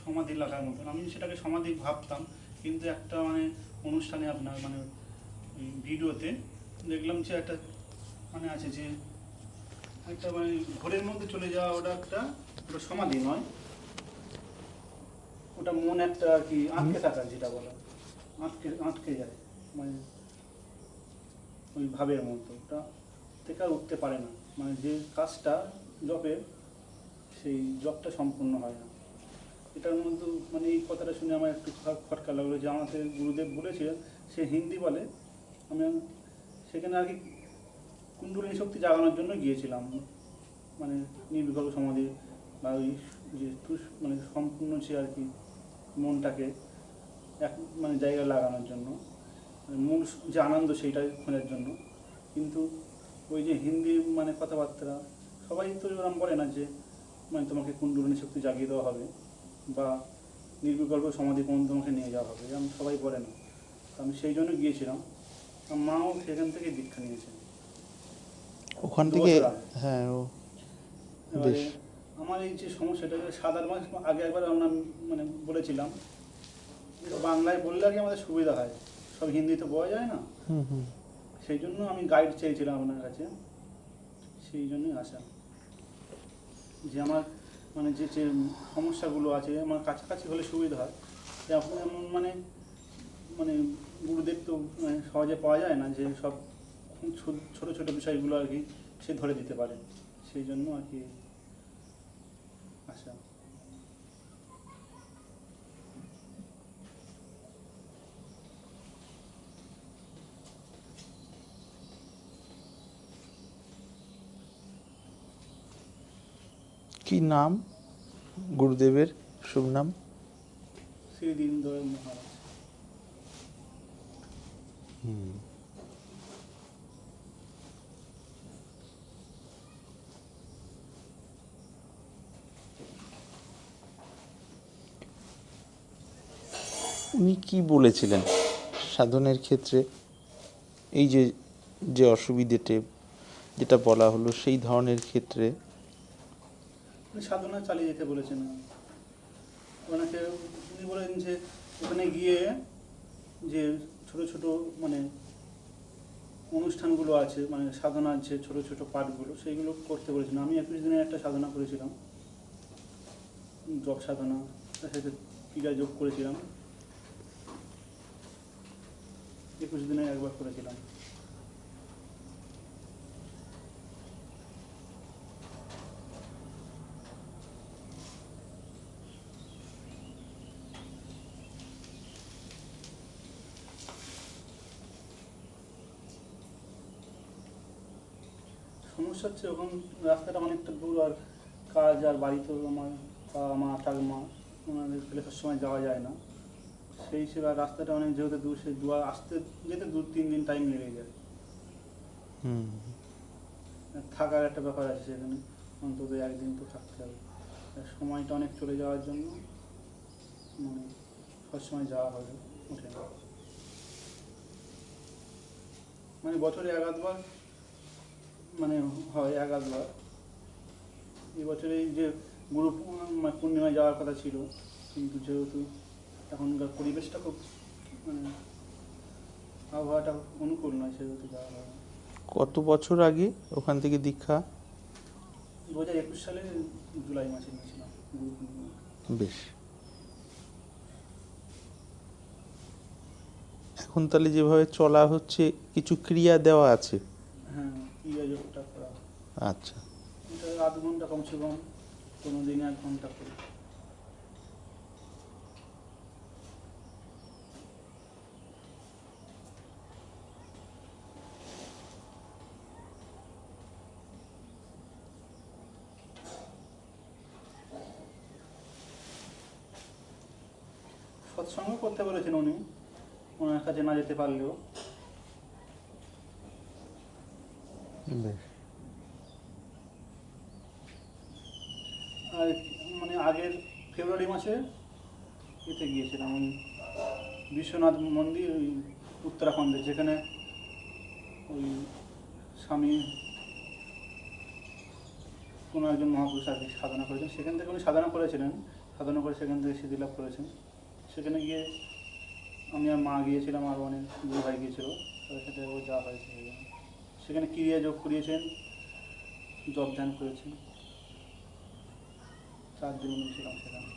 সমাধি লাগার মতন। আমি সেটাকে সমাধি ভাবতাম, কিন্তু একটা মানে অনুষ্ঠানে আপনার মানে ভিডিওতে দেখলাম যে একটা মানে আছে যে একটা মানে ঘোরের মধ্যে চলে যাওয়া, ওটা একটা ওটা সমাধি নয়, ওটা মন একটা আর কি আটকে থাকা, যেটা বলা আটকে আটকে যায়, মানে ওই ভাবের মতো ওটা থেকে আর উঠতে পারে না, মানে যে কাজটা জপের সেই জবটা সম্পূর্ণ হয় না। এটার মধ্যে মানে এই কথাটা শুনে আমার একটু খটকা লাগলো, যে আমাদের গুরুদেব বলেছিলেন, সে হিন্দি বলে, আমি সেখানে আর কি কুণ্ডলিনী শক্তি জাগানোর জন্য গিয়েছিলাম, মানে নির্বিকল্প সমাধি বা ওই যে মানে সম্পূর্ণ সে আর কি মনটাকে এক মানে জায়গায় লাগানোর জন্য, মানে মূল যে আনন্দ সেইটা খোঁজার জন্য। কিন্তু ওই যে হিন্দি মানে কথাবার্তা, সবাই তো এরকম বলে না যে মানে তোমাকে কুণ্ডলিনী শক্তি জাগিয়ে দেওয়া হবে বা নির্বিকল্প সমাধি পর্যন্ত তোমাকে নিয়ে যাওয়া হবে, এরকম সবাই বলে না। তো আমি সেই জন্য গিয়েছিলাম, আর মাও সেখান থেকে দীক্ষা নিয়েছেন ওখান 2 থেকে। বছর আগে। হ্যাঁ, ও এবারে বেশ। আমার এই যে সমস্যাটা, 7-8 মাস আগে একবার আমরা মানে বলেছিলাম, এটা বাংলায় বললে আর কি আমাদের সুবিধা হয়, সব হিন্দিতে বলা যায় না, হুম হুম। সেই জন্য আমি গাইড চেয়েছিলাম আপনার কাছে, সেই জন্যই আসা, যে আমার মানে যে যে সমস্যাগুলো আছে আমার কাছাকাছি হলে সুবিধা হয়। যেমন মানে মানে গুরুদেব তো মানে সহজে পাওয়া যায় না, যে সব ছোটো ছোটো বিষয়গুলো আর কি সে ধরে দিতে পারে, সেই জন্য আর কি আসা। কি নাম গুরুদেবের শুভ নাম? শ্রী দীনদয়াল মহারাজ। হুম। উনি কি বলেছিলেন সাধনের ক্ষেত্রে? এই যে যে অসুবিধেতে যেটা বলা হলো সেই ধরনের ক্ষেত্রে সাধনা চালিয়ে যেতে বলেছেন ওনাকে। উনি বলেন যে ওখানে গিয়ে যে ছোট ছোট মানে অনুষ্ঠানগুলো আছে, মানে সাধনার যে ছোট ছোট পাঠগুলো সেইগুলো করতে বলেছেন। আমি 21 দিনের একটা সাধনা করেছিলাম, জপ সাধনা, তার সাথে ক্রিয়া যোগ করেছিলাম, 21 দিনে একবার করেছিলাম। সমস্যা হচ্ছে ওখান রাস্তাটা অনেকটা দূর, আর কাজ আর বাড়ি তো আমার বাবা মা ঠাকুমা ওনাদের ফেলে সময় যাওয়া যায় না, সেই হিসেবে আর রাস্তাটা অনেক যেহেতু দূর, সেই আসতে যেতে 2-3 দিন টাইম লেগে যায়। হুম আর থাকার একটা ব্যাপার আছে সেখানে, অন্তত 1 দিন তো থাকতে হবে, আর সময়টা অনেক চলে যাওয়ার জন্য মানে সবসময় যাওয়া হবে ওঠে না, মানে বছরে 1-2বার মানে হয় 1-2বার। এবছরে এই যে গুরু পূর্ণিমায় যাওয়ার কথা ছিল, কিন্তু যেহেতু এখনকার পরিবেশটা খুব মানে আবহাওয়াটা অনুকূল নয়, সেহেতু যাওয়া হয় না। কত বছর আগে ওখান থেকে দীক্ষা? 2021 সালে জুলাই মাসে নিয়েছিলাম গুরু পূর্ণিমা। বেশ। এখন তাহলে যেভাবে চলা হচ্ছে কিছু ক্রিয়া দেওয়া আছে? হ্যাঁ, ক্রিয়া যোগটা করা হয়। আচ্ছা। এটা 8 ঘন্টা কমসে কম, কোনো দিন 1 ঘন্টা করে। সৎসঙ্গ করতে বলেছেন উনি, ওনার কাছে না যেতে পারলেও। বেশ। আর মানে আগের ফেব্রুয়ারি মাসে এতে গিয়েছিলাম ওই বিশ্বনাথ মন্দির, ওই উত্তরাখণ্ডে, যেখানে ওই স্বামী কোনো একজন মহাপুরুষ আর কি সাধনা করেছেন, সেখান থেকে উনি সাধনা করেছিলেন। সাধনা করে সেখান থেকে সিদ্ধি লাভ করেছেন। সেখানে গিয়ে আমি আর মা গিয়েছিলাম, আর অনেক দুই ভাই গিয়েছিল, তাদের সাথে ও যা হয়েছে সেখানে ক্রিয়া যোগ করিয়েছেন, জব ধ্যান করেছেন। 4 দিন আমি ছিলাম সেখানে।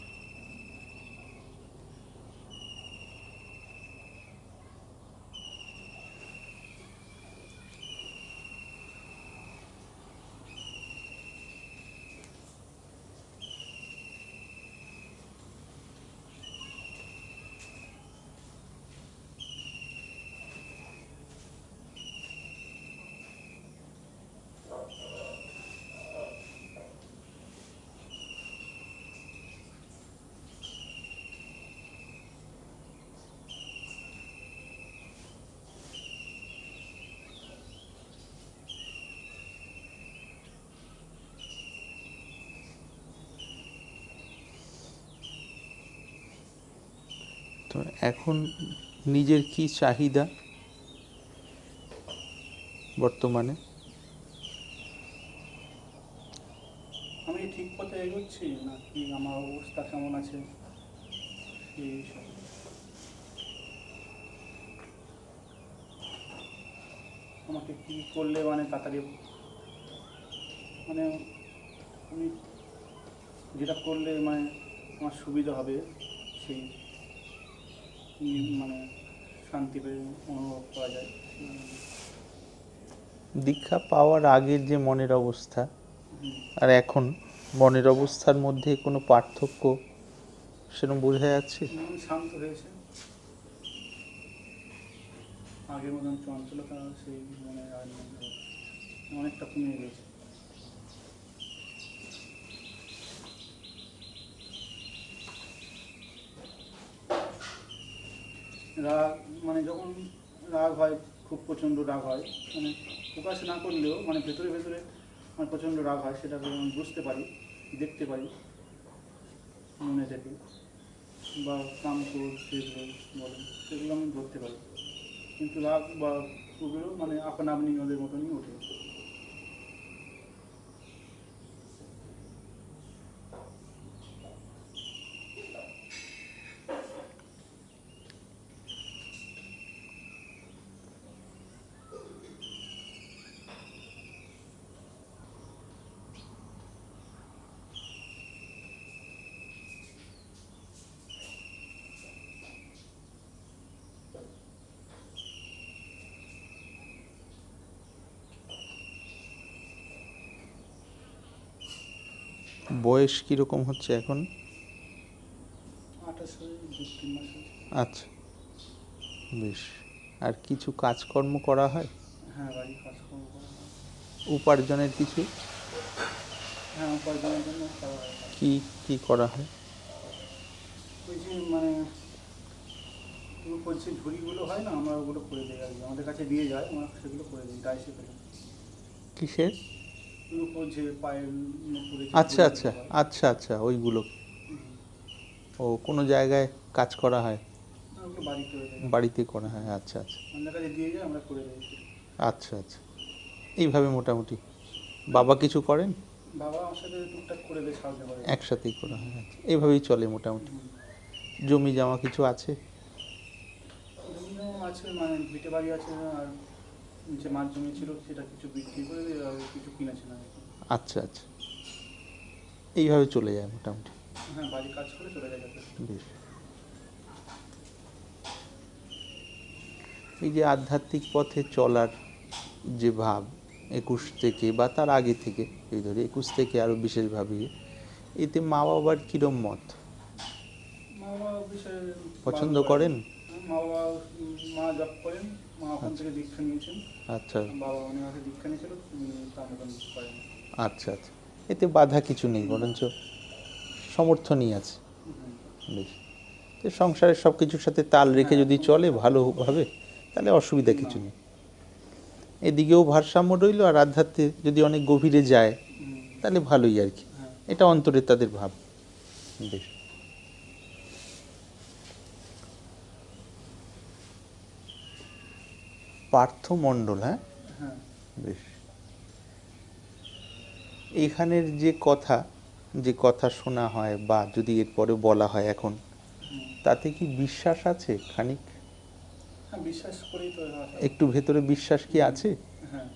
তো এখন নিজের কি চাহিদা বর্তমানে? আমি ঠিক পথে এগোচ্ছি নাকি আমার অবস্থা কেমন আছে সেই হিসাবে। আমাকে কী করলে মানে তাড়াতাড়ি, মানে আমি যেটা করলে মানে আমার সুবিধা হবে সেই মানে শান্তি পেয়ে অনুভব করা যায়। দীক্ষা পাওয়ার আগের যে মনের অবস্থা আর এখন মনের অবস্থার মধ্যে কোনো পার্থক্য সেরকম বোঝা যাচ্ছে? শান্ত হয়েছে, আগের মতন চঞ্চলতা সেই মনে আর অনেকটা কমে গেছে। রাগ মানে যখন রাগ হয়, খুব প্রচণ্ড রাগ হয়, মানে প্রকাশ না করলেও মানে ভেতরে ভেতরে আমার প্রচণ্ড রাগ হয়, সেটা আমি বুঝতে পারি, দেখতে পারি মনে থেকে, বা কাম ক্রোধ যেগুলো বলেন সেগুলো আমি ধরতে পারি, কিন্তু রাগ বা ওগুলো মানে আপনা আপনি ওদের মতনই ওঠে। বয়স কীরকম হচ্ছে এখন? 28 হয়ে 2-3 মাস হয়েছে। আচ্ছা, বেশ। আর কিছু কাজকর্ম করা হয়? হ্যাঁ, বাড়ির কাজকর্ম করা হয়। উপার্জনের কিছু? হ্যাঁ, উপার্জনের জন্য করা হয়। কি কি করা হয়? ওই যে মানে যে ঝুড়িগুলো হয় না, আমরা ওগুলো করে দিই আর কি, আমাদের কাছে দিয়ে যায়, আমরা সেগুলো করে দিই ডাইসে ফেলে। কিসের? উপর যে পায়ের উপরে যে আচ্ছা ঝুড়িগুলো আচ্ছা হয়, আচ্ছা আচ্ছা, ওইগুলো। হুম, ও, কোনো জায়গায় কাজ করা হয়? ওগুলো বাড়িতে হয়ে যায়, বাড়িতে করা হয়, আচ্ছা আচ্ছা আমাদের কাছে দিয়ে যায়, আমরা করে দিই। আচ্ছা আচ্ছা। এইভাবে মোটামুটি। বাবা কিছু করেন? বাবা আমার সাথে টুকটাক করে দেয়, সাহায্য করে। একসাথেই করা হয়, আচ্ছা। এইভাবেই চলে মোটামুটি। হুম। জমি জমা কিছু আছে? জমিও আছে, মানে ভিটে বাড়ি আছে, আর যে মাছ জমি ছিল সেটা কিছু বিক্রি করে দিই, আর কিছু কিনেছে না। আচ্ছা আচ্ছা, এইভাবে চলে যায় মোটামুটি। হ্যাঁ, বাড়ির কাজ করে চলে যায় যথেষ্ট। বেশ। এই যে আধ্যাত্মিক পথে চলার যে ভাব 21 থেকে বা তার আগে থেকে, এই ধরে 21 থেকে আরও বিশেষভাবে, এতে মা বাবার কীরম মত? মা বাবা বিষয়ে পছন্দ ভালো করেন? মা বাবা, মা জব করেন, মা ওখান থেকে দীক্ষা নিয়েছেন। আচ্ছা বাবা অনেক আগে দীক্ষা নিয়েছিল, তার মতন করেন। আচ্ছা আচ্ছা, এতে বাধা কিছু নেই, বরঞ্চ সমর্থনই আছে। হুম। বেশ। তো সংসারের সব কিছুর সাথে তাল রেখে যদি চলে ভালোভাবে, তাহলে অসুবিধা কিছু নেই। এদিকেও ভারসাম্য রইল, আর আধ্যাত্মে যদি অনেক গভীরে যায় তাহলে ভালোই আর কি। হ্যাঁ। এটা অন্তরে তাদের ভাব। বেশ। পার্থ মণ্ডল, হ্যাঁ? হ্যাঁ। বেশ। এইখানের যে কথা যে কথা শোনা হয় বা যদি এরপরে বলা হয় এখন, তাতে কি বিশ্বাস আছে খানিক? হ্যাঁ, বিশ্বাস করেই তো আসা। একটু ভেতরে বিশ্বাস কি আছে? হ্যাঁ।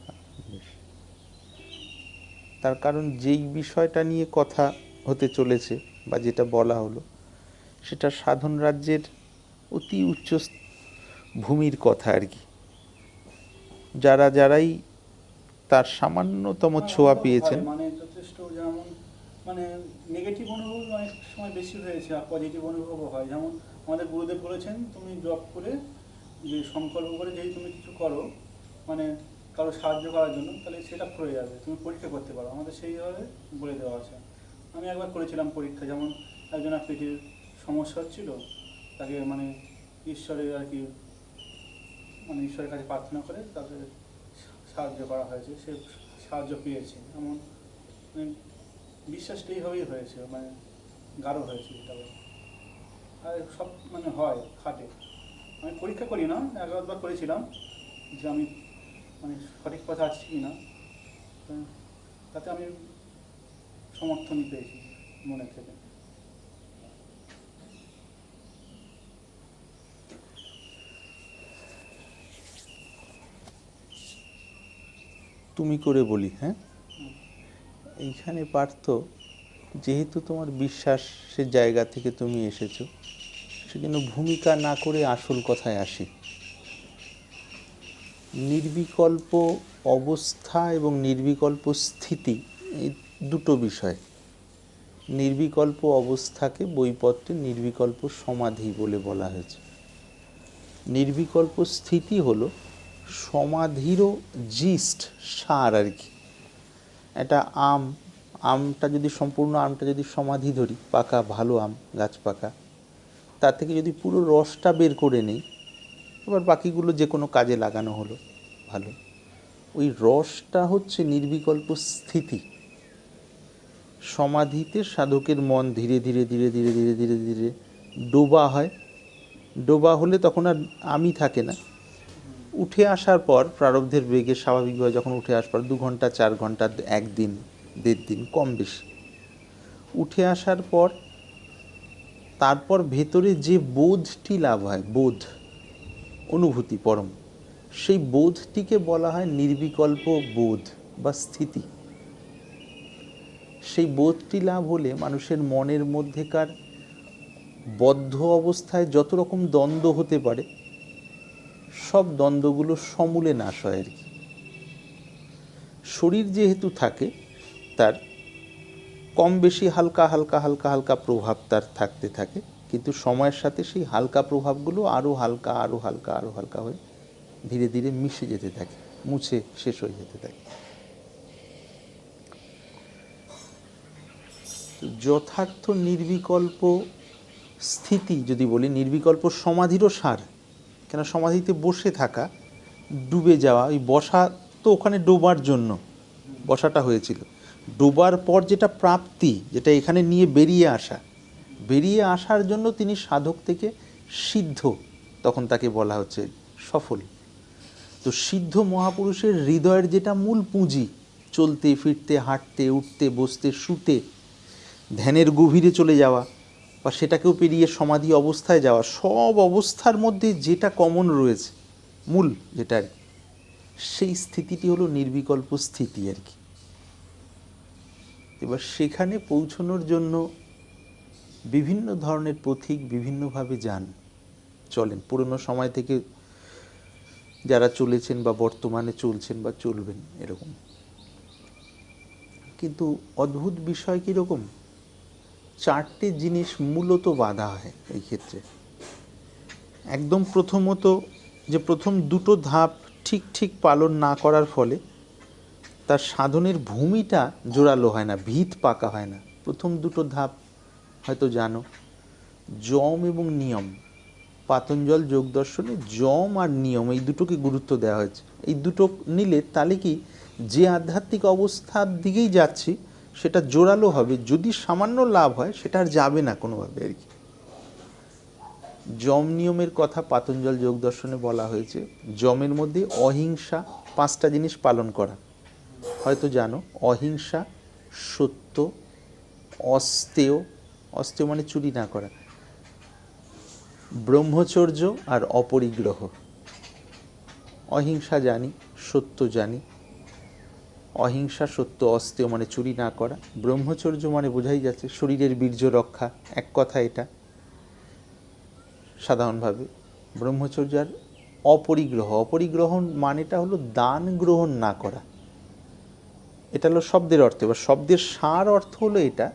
বেশ। তার কারণ যেই বিষয়টা নিয়ে কথা হতে চলেছে বা যেটা বলা হলো, সেটা সাধন রাজ্যের অতি উচ্চ ভূমির কথা আর কি। যারাই তার সামান্যতম ছোঁয়া অনুভব পেয়েছেন, হয়, মানে যথেষ্ট, যেমন মানে নেগেটিভ অনুভব অনেক সময় বেশি হয়েছে, আর পজিটিভ অনুভবও হয়। যেমন আমাদের গুরুদেব বলেছেন, তুমি জব করে, যে সংকল্প করে যদি তুমি কিছু করো, মানে কারো সাহায্য করার জন্য, তাহলে সেটা ফলে যাবে, তুমি পরীক্ষা করতে পারো। আমাদের সেইভাবে বলে দেওয়া আছে। আমি একবার করেছিলাম পরীক্ষা, যেমন একজনের পেটের সমস্যা হচ্ছিল, তাকে মানে ঈশ্বরের আর কি, মানে ঈশ্বরের কাছে প্রার্থনা করে তাকে সাহায্য করা হয়েছে, সে সাহায্য পেয়েছে। এমন মানে বিশ্বাসটা এইভাবেই হয়েছে, মানে গাঢ় হয়েছে এটা। আর সব মানে হয়, খাটে। আমি পরীক্ষা করি না, একবার করেছিলাম যে আমি মানে সঠিক পথে আছি কি না, তাতে আমি সমর্থনই পেয়েছি মনে থেকে। তুমি করে বলি, হ্যাঁ, এইখানে পার্থ, যেহেতু তোমার বিশ্বাসের জায়গা থেকে তুমি এসেছো, সেজন্য ভূমিকা না করে আসল কথায় আসি। নির্বিকল্প অবস্থা এবং নির্বিকল্প স্থিতি, এই দুটো বিষয়। নির্বিকল্প অবস্থাকে বইপত্রে নির্বিকল্প সমাধি বলে বলা হয়েছে। নির্বিকল্প স্থিতি হলো সমাধিরও জিস্ট, সার আর কি। একটা আমটা যদি সম্পূর্ণ আমটা যদি সমাধি ধরি, পাকা ভালো আম, গাছ পাকা, তার থেকে যদি পুরো রসটা বের করে নেই, এবার বাকিগুলো যে কোনো কাজে লাগানো হলো ভালো, ওই রসটা হচ্ছে নির্বিকল্প স্থিতি। সমাধিতে সাধকের মন ধীরে ধীরে ধীরে ধীরে ধীরে ধীরে ধীরে ডোবা হয়। ডোবা হলে তখন আর আমি থাকে না। উঠে আসার পর প্রারব্ধের বেগে স্বাভাবিকভাবে যখন উঠে আসার পর 2 ঘন্টা 4 ঘন্টা, 1 দিন 1.5 দিন কম বেশি উঠে আসার পর, তারপর ভেতরে যে বোধটি লাভ হয়, বোধ, অনুভূতি পরম, সেই বোধটিকে বলা হয় নির্বিকল্প বোধ বা স্থিতি। সেই বোধটি লাভ হলে মানুষের মনের মধ্যেকার বদ্ধ অবস্থায় যত রকম দ্বন্দ্ব হতে পারে, সব দ্বন্দ্বগুলো সমূলে নাশ হয় আর কি। শরীর যেহেতু থাকে, তার কম বেশি হালকা হালকা হালকা হালকা প্রভাব তার থাকতে থাকে, কিন্তু সময়ের সাথে সেই হালকা প্রভাবগুলো আরও হালকা আরও হালকা আরও হালকা হয়ে ধীরে ধীরে মিশে যেতে থাকে, মুছে শেষ হয়ে যেতে থাকে। যথার্থ নির্বিকল্প স্থিতি যদি বলি, নির্বিকল্প সমাধিরও সার। কেন সমাধিতে বসে থাকা, ডুবে যাওয়া, ওই বসা তো ওখানে ডোবার জন্য বসাটা হয়েছিল। ডোবার পর যেটা প্রাপ্তি, যেটা এখানে নিয়ে বেরিয়ে আসার জন্য তিনি সাধক থেকে সিদ্ধ, তখন তাকে বলা হচ্ছে সফল। তো সিদ্ধ মহাপুরুষের হৃদয়ের যেটা মূল পুঁজি, চলতে ফিরতে হাঁটতে উঠতে বসতে শুতে, ধ্যানের গভীরে চলে যাওয়া বা সেটাকেও পেরিয়ে সমাধি অবস্থায় যাওয়া, সব অবস্থার মধ্যে যেটা কমন রয়েছে, মূল যেটা আর কি, সেই স্থিতিটি হলো নির্বিকল্প স্থিতি আর কি। এবার সেখানে পৌঁছানোর জন্য বিভিন্ন ধরনের পথিক বিভিন্নভাবে চলেন। পুরনো সময় থেকে যারা চলেছেন বা বর্তমানে চলছেন বা চলবেন এরকম। কিন্তু অদ্ভুত বিষয় কীরকম, 4টে জিনিস মূলত বাধা হয় এই ক্ষেত্রে। একদম প্রথমত, যে প্রথম 2টো ধাপ ঠিক পালন না করার ফলে তার সাধনের ভূমিটা জোরালো হয় না, ভিত পাকা হয় না। প্রথম 2টো ধাপ হয়তো জানো, যম এবং নিয়ম। পাতঞ্জল যোগ দর্শনে যম আর নিয়ম, এই দুটোকে গুরুত্ব দেওয়া হয়েছে। এই দুটো নিলে তাহলে কি, যে আধ্যাত্মিক অবস্থার দিকেই যাচ্ছি সেটা জোরালো হবে। যদি সামান্য লাভ হয় সেটা আর যাবে না কোনোভাবে আর কি। যম নিয়মের কথা পাতঞ্জল যোগ দর্শনে বলা হয়েছে। যমের মধ্যে অহিংসা, 5টা জিনিস পালন করা, হয়তো জানো। অহিংসা, সত্য, অস্তেয়, অস্তেয় মানে চুরি না করা, ব্রহ্মচর্য আর অপরিগ্রহ। অহিংসা জানি, সত্য জানি, অহিংসা সত্য অস্তেয় মানে চুরি না করা, ব্রহ্মচর্য মানে বোঝাই যাচ্ছে শরীরের বীর্য রক্ষা, এক কথা এটা সাধারণভাবে ব্রহ্মচর্য। আর অপরিগ্রহ, অপরিগ্রহ মানেটা হলো দান গ্রহণ না করা। এটা হলো শব্দের অর্থ। এবার শব্দের সার অর্থ হলো এটা,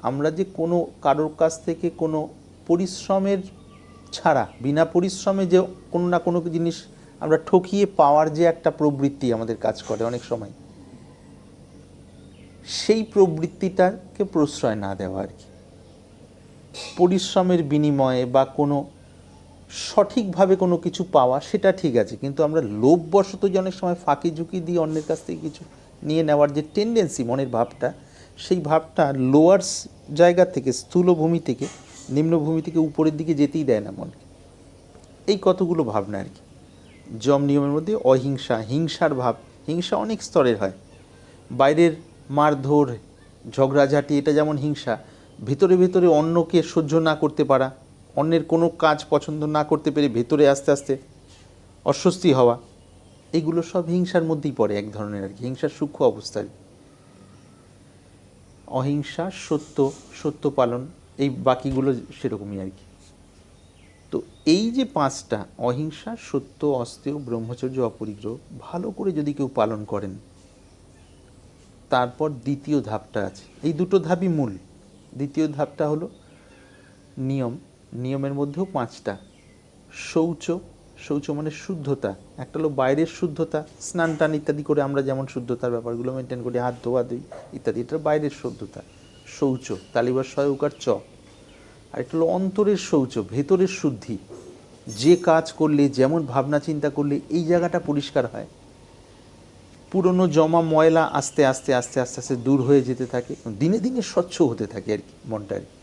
আমরা যে কোনো কারোর কাছ থেকে কোনো পরিশ্রমের ছাড়া, বিনা পরিশ্রমে যে কোনো না কোনো জিনিস আমরা ঠকিয়ে পাওয়ার যে একটা প্রবৃত্তি আমাদের কাজ করে অনেক সময়, সেই প্রবৃত্তিটাকে প্রশ্রয় না দেওয়া আর কি। পরিশ্রমের বিনিময়ে বা কোনো সঠিকভাবে কোনো কিছু পাওয়া সেটা ঠিক আছে, কিন্তু আমরা লোভবশত যে অনেক সময় ফাঁকি ঝুঁকি দিয়ে অন্যের কাছ থেকে কিছু নিয়ে নেওয়ার যে টেন্ডেন্সি, মনের ভাবটা, সেই ভাবটা লোয়ার জায়গা থেকে, স্থূলভূমি থেকে, নিম্নভূমি থেকে উপরের দিকে যেতেই দেয় না মনকে। এই কতগুলো ভাবনা আর কি। যম নিয়মের মধ্যে অহিংসা, হিংসার ভাব, হিংসা অনেক স্তরের হয়। বাইরের মারধর, ঝগড়াঝাটি, এটা যেমন হিংসা। ভেতরে ভেতরে অন্যকে সহ্য না করতে পারা, অন্যের কোনো কাজ পছন্দ না করতে পেরে ভেতরে আস্তে আস্তে অস্বস্তি হওয়া, এগুলো সব হিংসার মধ্যেই পড়ে এক ধরনের আর কি, হিংসার সূক্ষ্ম অবস্থায়। অহিংসা, সত্য, সত্য পালন, এই বাকিগুলো সেরকমই আর কি। তো এই যে পাঁচটা, অহিংসা, সত্য, অস্তেয়, ব্রহ্মচর্য, অপরিগ্রহ, ভালো করে যদি কেউ পালন করেন, তারপর দ্বিতীয় ধাপটা আছে। এই দুটো ধাপই মূল। দ্বিতীয় ধাপটা হলো নিয়ম। নিয়মের মধ্যেও পাঁচটা। শৌচ, শৌচ মানে শুদ্ধতা। একটা হলো বাইরের শুদ্ধতা, স্নান টান ইত্যাদি করে আমরা যেমন শুদ্ধতার ব্যাপারগুলো মেনটেন করি, হাত ধোয়া ধুই ইত্যাদি, এটা বাইরের শুদ্ধতা, শৌচ, তালিবার সহায়কার চ। আর একটা হলো অন্তরের শৌচ, ভেতরের শুদ্ধি। যে কাজ করলে, যেমন ভাবনা চিন্তা করলে এই জায়গাটা পরিষ্কার হয়, পুরনো জমা ময়লা আস্তে আস্তে আস্তে আস্তে আস্তে দূর হয়ে যেতে থাকে, দিনে দিনে স্বচ্ছ হতে থাকে আর কি মনটা আর কি।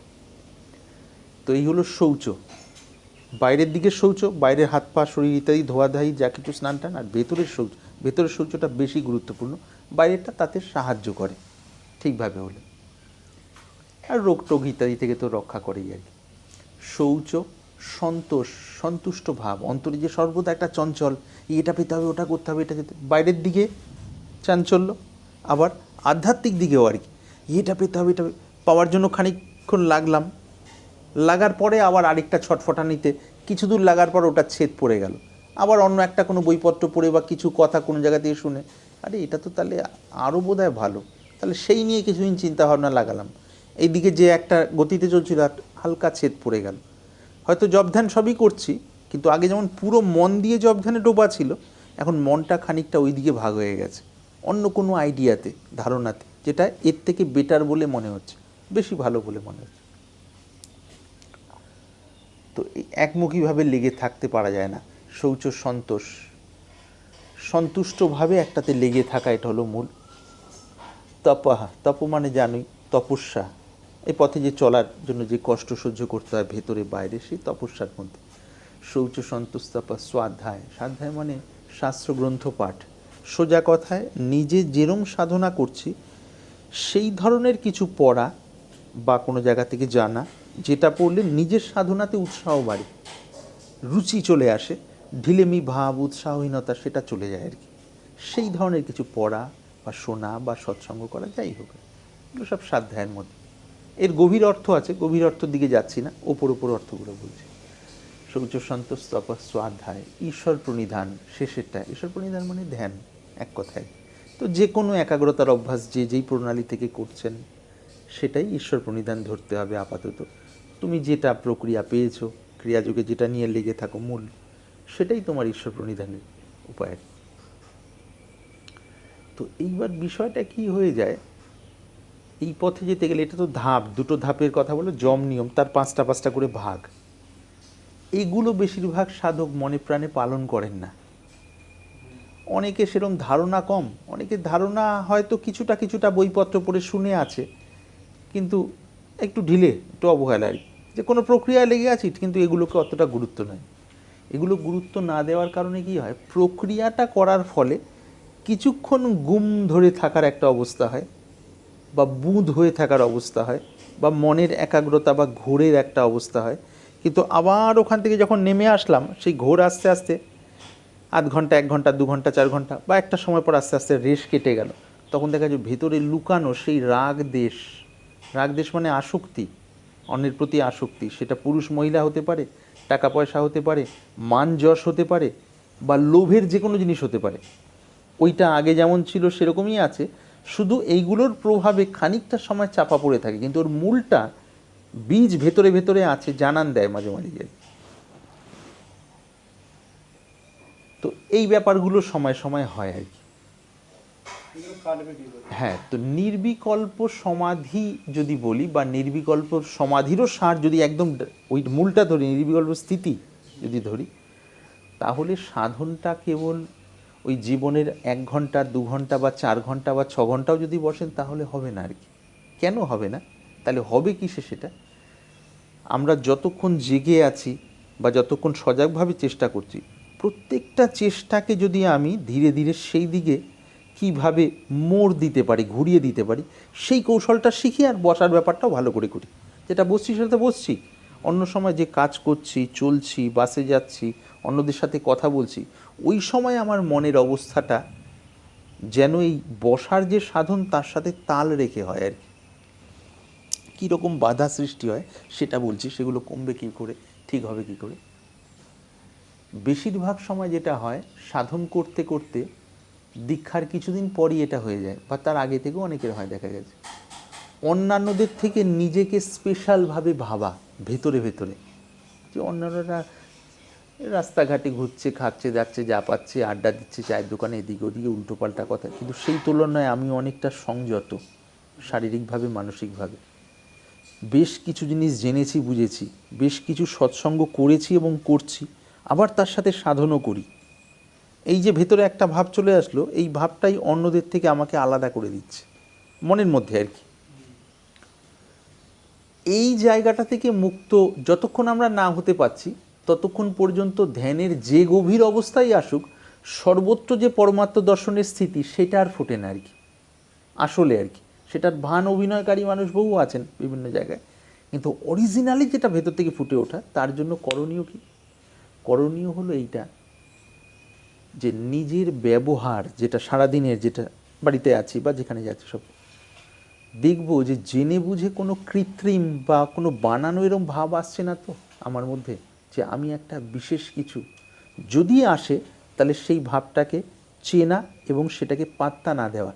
তো এই হলো শৌচ। বাইরের দিকে শৌচ, বাইরের হাত পা শরীর ইত্যাদি ধোয়াধাই যা কিছু স্নান টান। আর ভেতরের শৌচ, ভেতরের শৌচটা বেশি গুরুত্বপূর্ণ, বাইরেরটা তাতে সাহায্য করে ঠিকভাবে হলে, আর রোগ টোগ ইত্যাদি থেকে তো রক্ষা করেই আর কি। শৌচ, সন্তোষ, সন্তুষ্ট ভাব, অন্তরে যে সর্বদা একটা চঞ্চল, এটা পেতে হবে, ওটা করতে হবে, এটা যেতে, বাইরের দিকে চাঞ্চল্য, আবার আধ্যাত্মিক দিকেও আর কি, এটা পেতে হবে, এটা পাওয়ার জন্য খানিকক্ষণ লাগলাম, লাগার পরে আবার আরেকটা ছটফটানিতে কিছু দূর লাগার পর ওটা ছেদ পড়ে গেল, আবার অন্য একটা কোনো বইপত্র পড়ে বা কিছু কথা কোনো জায়গা থেকে শুনে, আরে এটা তো তাহলে আরও বোধহয় ভালো, তাহলে সেই নিয়ে কিছুদিন চিন্তাভাবনা লাগালাম, এইদিকে যে একটা গতিতে চলছিল হালকা ছেদ পড়ে গেল। হয়তো জব ধ্যান সবই করছি, কিন্তু আগে যেমন পুরো মন দিয়ে জব ধ্যানে ডোবা ছিল, এখন মনটা খানিকটা ওই দিকে ভাগ হয়ে গেছে অন্য কোনো আইডিয়াতে, ধারণাতে, যেটা এর থেকে বেটার বলে মনে হচ্ছে, বেশি ভালো বলে মনে হচ্ছে। তো একমুখীভাবে লেগে থাকতে পারা যায় না। শৌচ, সন্তোষ, সন্তুষ্টভাবে একটাতে লেগে থাকা, এটা হলো মূল। তপহা, তপ মানে জানোই তপস্যা, এই পথে যে চলার জন্য যে কষ্ট সহ্য করতে হয় ভেতরে বাইরে, সেই তপস্যার মধ্যে। শৌচ, সন্তোষ, তপা, স্বাধ্যায়, স্বাধ্যায় মানে শাস্ত্রগ্রন্থ পাঠ। সোজা কথায় নিজে যেরম সাধনা করছি সেই ধরনের কিছু পড়া বা কোনো জায়গা থেকে জানা, যেটা পড়লে নিজের সাধনাতে উৎসাহ বাড়ে, রুচি চলে আসে, ঢিলেমি ভাব, উৎসাহহীনতা সেটা চলে যায় আর কি। সেই ধরনের কিছু পড়া বা শোনা বা সৎসঙ্গ করা, যাই হোক, এগুলো সব স্বাধ্যায়ের মধ্যে। এর গভীর অর্থ আছে, গভীর অর্থের দিকে যাচ্ছি না, ওপর অর্থগুলো বলছি। শৌচ, সন্তোষ, তপা, স্বাধ্যায়, ঈশ্বর প্রণিধান, শেষেরটা ঈশ্বর প্রণিধান মানে ধ্যান এক কথায়। তো যে কোনো একাগ্রতার অভ্যাস যে যেই প্রণালী থেকে করছেন সেটাই ঈশ্বর প্রণিধান ধরতে হবে আপাতত। তুমি যেটা প্রক্রিয়া পেয়েছো, ক্রিয়াযোগে যেটা নিয়ে লেগে থাকো মূল, সেটাই তোমার ঈশ্বর প্রণিধানের উপায়। তো এইবার বিষয়টা কি হয়ে যায়, এই পথে যেতে গেলে, এটা তো ধাপ, দুটো ধাপের কথা বলো, যম নিয়ম, তার পাঁচটা পাঁচটা করে ভাগ, এগুলো বেশিরভাগ সাধক মনে প্রাণে পালন করেন না। অনেকে সেরকম ধারণা কম, অনেকের ধারণা হয়তো কিছুটা কিছুটা বইপত্র পড়ে শুনে আছে, কিন্তু একটু ঢিলে, একটু অবহেলা, যে কোনো প্রক্রিয়ায় লেগে আছি, কিন্তু এগুলোকে অতটা গুরুত্ব নয়। এগুলো গুরুত্ব না দেওয়ার কারণে কি হয়, প্রক্রিয়াটা করার ফলে কিছুক্ষণ গুম ধরে থাকার একটা অবস্থা হয়, বা বুঁদ হয়ে থাকার অবস্থা হয়, বা মনের একাগ্রতা বা ঘোরের একটা অবস্থা হয়। কিন্তু আবার ওখান থেকে যখন নেমে আসলাম, সেই ঘোর আস্তে আস্তে আধ ঘন্টা, 1 ঘন্টা, 2 ঘন্টা, 4 ঘন্টা বা একটা সময় পর আস্তে আস্তে রেশ কেটে গেল, তখন দেখা যায় ভেতরে লুকানো সেই রাগ দেশ মানে আসক্তি, অন্যের প্রতি আসক্তি, সেটা পুরুষ মহিলা হতে পারে, টাকা পয়সা হতে পারে, মান যশ হতে পারে, বা লোভের যে কোনো জিনিস হতে পারে। ওইটা আগে যেমন ছিল সেরকমই আছে, শুধু এইগুলোর প্রভাবে খানিকটা সময় চাপা পড়ে থাকে, কিন্তু ওর মূলটা, বীজ ভেতরে ভেতরে আছে, জানান দেয় মাঝে মাঝে যায়। তো এই ব্যাপারগুলো সময় সময় হয় আর কি। এগুলো কাটবে কি করে? হ্যাঁ, তো নির্বিকল্প সমাধি যদি বলি, বা নির্বিকল্প সমাধিরও সার যদি একদম ওই মূলটা ধরি, নির্বিকল্প স্থিতি যদি ধরি, তাহলে সাধনটা কেবল ওই জীবনের 1 ঘন্টা, 2 ঘন্টা বা 4 ঘন্টা বা 6 ঘন্টাও যদি বসেন তাহলে হবে না আর কি। কেন হবে না? তাহলে হবে কিসে সেটা? আমরা যতক্ষণ জেগে আছি বা যতক্ষণ সজাগভাবে চেষ্টা করছি, প্রত্যেকটা চেষ্টাকে যদি আমি ধীরে ধীরে সেই দিকে কীভাবে মোড় দিতে পারি, ঘুরিয়ে দিতে পারি, সেই কৌশলটা শিখি, আর বসার ব্যাপারটাও ভালো করে করি। যেটা বসছি সেটা বসছি, অন্য সময় যে কাজ করছি, চলছি, বাসে যাচ্ছি, অন্যদের সাথে কথা বলছি, ওই সময় আমার মনের অবস্থাটা যেন এই বসার যে সাধন তার সাথে তাল রেখে হয় আর কি। কীরকম বাধা সৃষ্টি হয় সেটা বলছি, সেগুলো কমবে কী করে, ঠিক হবে কী করে। বেশিরভাগ সময় যেটা হয়, সাধন করতে করতে দীক্ষার কিছুদিন পরই এটা হয়ে যায়, বা তার আগে থেকেও অনেকের হয়, দেখা গেছে অন্যান্যদের থেকে নিজেকে স্পেশালভাবে ভাবা ভেতরে ভেতরে, যে অন্যান্যরা রাস্তাঘাটে ঘুরছে, খাচ্ছে, যাচ্ছে, যা পাচ্ছে, আড্ডা দিচ্ছে চায়ের দোকানে, এদিকে ওদিকে উল্টোপাল্টা কথা, কিন্তু সেই তুলনায় আমি অনেকটা সংযত, শারীরিকভাবে, মানসিকভাবে। বেশ কিছু জিনিস জেনেছি, বুঝেছি, বেশ কিছু সৎসঙ্গ করেছি এবং করছি, আবার তার সাথে সাধনও করি। এই যে ভেতরে একটা ভাব চলে আসলো, এই ভাবটাই অন্যদের থেকে আমাকে আলাদা করে দিচ্ছে মনের মধ্যে আর কি। এই জায়গাটা থেকে মুক্ত যতক্ষণ আমরা না হতে পারছি, ততক্ষণ পর্যন্ত ধ্যানের যে গভীর অবস্থায় আসুক, সর্বত্র যে পরমাত্ম দর্শনের স্থিতি, সেটা আর ফোটে না আর কি, আসলে আর কি। সেটার ভান অভিনয়কারী মানুষ বহু আছেন বিভিন্ন জায়গায়, কিন্তু অরিজিনালি যেটা ভেতর থেকে ফুটে ওঠা, তার জন্য করণীয় কি? করণীয় হলো এইটা, যে নিজের ব্যবহার, যেটা সারাদিনের, যেটা বাড়িতে আছি বা যেখানে যাচ্ছি, সব দেখব যে জেনে বুঝে কোনো কৃত্রিম বা কোনো বানানো এরম ভাব আসছে না তো আমার মধ্যে, যে আমি একটা বিশেষ কিছু। যদি আসে তাহলে সেই ভাবটাকে চেনা এবং সেটাকে পাত্তা না দেওয়া,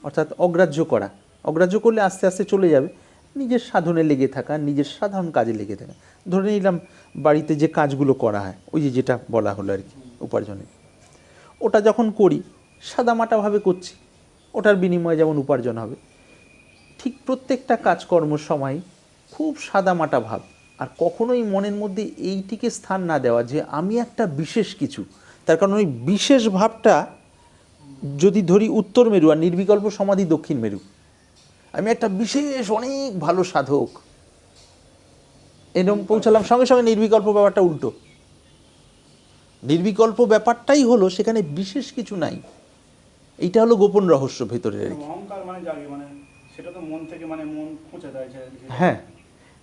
অর্থাৎ অগ্রাহ্য করা। অগ্রাহ্য করলে আস্তে আস্তে চলে যাবে, নিজের সাধনে লেগে থাকা, নিজের সাধারণ কাজে লেগে থাকা। ধরে নিলাম বাড়িতে যে কাজগুলো করা হয়, ওই যে যেটা বলা হলো আর কি, উপার্জনে, ওটা যখন করি সাদামাটাভাবে করছি, ওটার বিনিময়ে যেমন উপার্জন হবে, ঠিক প্রত্যেকটা কাজকর্ম সময় খুব সাদামাটা ভাব, আর কখনোই মনের মধ্যে এইটিকে স্থান না দেওয়া যে আমি একটা বিশেষ কিছু। তার কারণ ওই বিশেষ ভাবটা যদি ধরি উত্তর মেরু, আর নির্বিকল্প সমাধি দক্ষিণ মেরু, আমি একটা বিশেষ অনেক ভালো সাধক, এরকম পৌঁছালাম, সঙ্গে সঙ্গে নির্বিকল্প ব্যাপারটা উল্টো। নির্বিকল্প ব্যাপারটাই হলো সেখানে বিশেষ কিছু নাই, এইটা হলো গোপন রহস্য ভেতরের আর কি। অহংকার মানে জাগে, মানে সেটা তো মন থেকে, মানে মন খুঁজে দেয় হ্যাঁ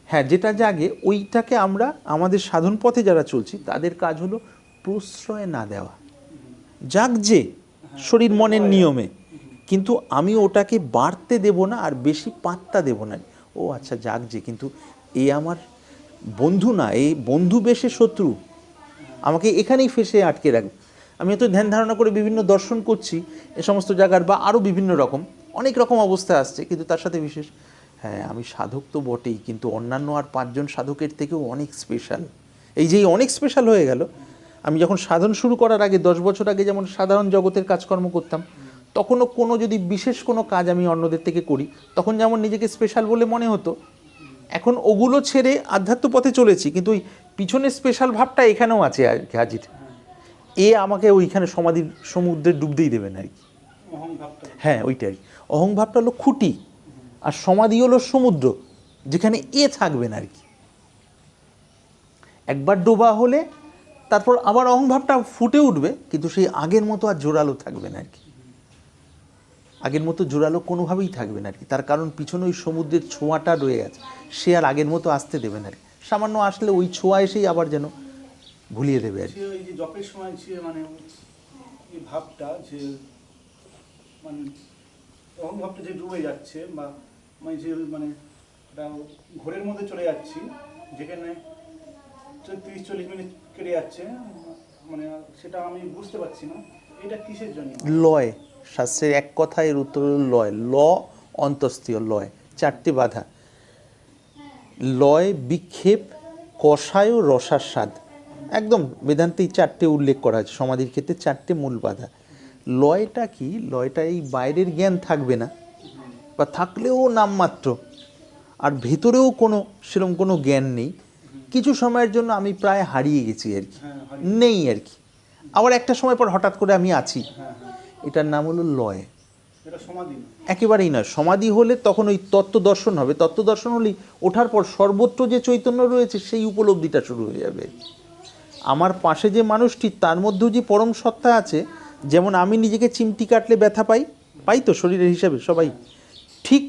হ্যাঁ, যেটা জাগে ওইটাকে আমরা, আমাদের সাধন পথে যারা চলছি তাদের কাজ হলো প্রশ্রয় না দেওয়া। জাগছে শরীর মনের নিয়মে, কিন্তু আমি ওটাকে বাড়তে দেব না, আর বেশি পাত্তা দেব না। ও আচ্ছা জাগছে, কিন্তু এ আমার বন্ধু না, এই বন্ধু বেশে শত্রু, আমাকে এখানেই ফেসে আটকে রাখবে। আমি এত ধ্যান ধারণা করে বিভিন্ন দর্শন করছি এ সমস্ত জায়গার, বা আরও বিভিন্ন রকম অনেক রকম অবস্থা আসছে, কিন্তু তার সাথে বিশেষ, হ্যাঁ আমি সাধক তো বটেই, কিন্তু অন্যান্য আর 5 জন সাধকের থেকেও অনেক স্পেশাল। এই যে অনেক স্পেশাল হয়ে গেল, আমি যখন সাধন শুরু করার আগে 10 বছর আগে যেমন সাধারণ জগতের কাজকর্ম করতাম, তখনও কোনো যদি বিশেষ কোনো কাজ আমি অন্যদের থেকে করি, তখন যেমন নিজেকে স্পেশাল বলে মনে হতো। এখন ওগুলো ছেড়ে আধ্যাত্ম পথে চলেছি, কিন্তু ওই পিছনের স্পেশাল ভাবটা এখানেও আছে আর কি হাজির। এ আমাকে ওইখানে সমাধির সমুদ্রে ডুবতেই দেবে না আর কি। হ্যাঁ ওইটাই, অহংভাবটা হলো খুঁটি, আর সমাধি হলো সমুদ্র, যেখানে এ থাকবে না আর কি। একবার ডোবা হলে তারপর আবার অহংভাবটা ফুটে উঠবে, কিন্তু সেই আগের মতো আর জোরালো থাকবে না আর কি। আগের মতো জোরালো কোনোভাবেই থাকবে না আর কি। তার কারণ পিছনে ওই সমুদ্রের ছোঁয়াটা রয়ে আছে, সে আর আগের মতো আসতে দেবে না আর কি। সামান্য আসলে ওই ছোঁয়া এসেই আবার যেন ভুলিয়ে দেবে আর কি। সে ওই যে জপের সময় সে মানে এই ভাবটা যে মানে অনুভবটা যে ডুবে যাচ্ছে বা মানে যে মানে একটা ঘোরের মধ্যে চলে যাচ্ছি, যেখানে 30-40 মিনিট কেটে যাচ্ছে, মানে সেটা আমি বুঝতে পারছি না এটা কিসের জন্য। লয়, শাস্ত্রের এক কথা এর উত্তর হল লয়। ল অন্তস্থীয় লয়, 4টে বাধা: লয়, বিক্ষেপ, কষায়, রসাস্বাদ। একদম বেদান্তেই 4টে উল্লেখ করা আছে। সমাধির ক্ষেত্রে 4টে মূল বাধা। লয়টা কি? লয়টা এই বাইরের জ্ঞান থাকবে না, বা থাকলেও নামমাত্র, আর ভেতরেও সেরকম কোনো জ্ঞান নেই। কিছু সময়ের জন্য আমি প্রায় হারিয়ে গেছি আর কি, নেই আর কি। আবার একটা সময় পর হঠাৎ করে আমি আছি। এটার নাম হলো লয়। এটা সমাধি না। একেবারেই নয়। সমাধি হলে তখন ওই তত্ত্ব দর্শন হবে। তত্ত্ব দর্শন হলেই ওঠার পর সর্বত্র যে চৈতন্য রয়েছে সেই উপলব্ধিটা শুরু হয়ে যাবে। আমার পাশে যে মানুষটি, তার মধ্যেও যে পরম সত্তা আছে, যেমন আমি নিজেকে চিমটি কাটলে ব্যথা পাই তো শরীরের হিসাবে সবাই, ঠিক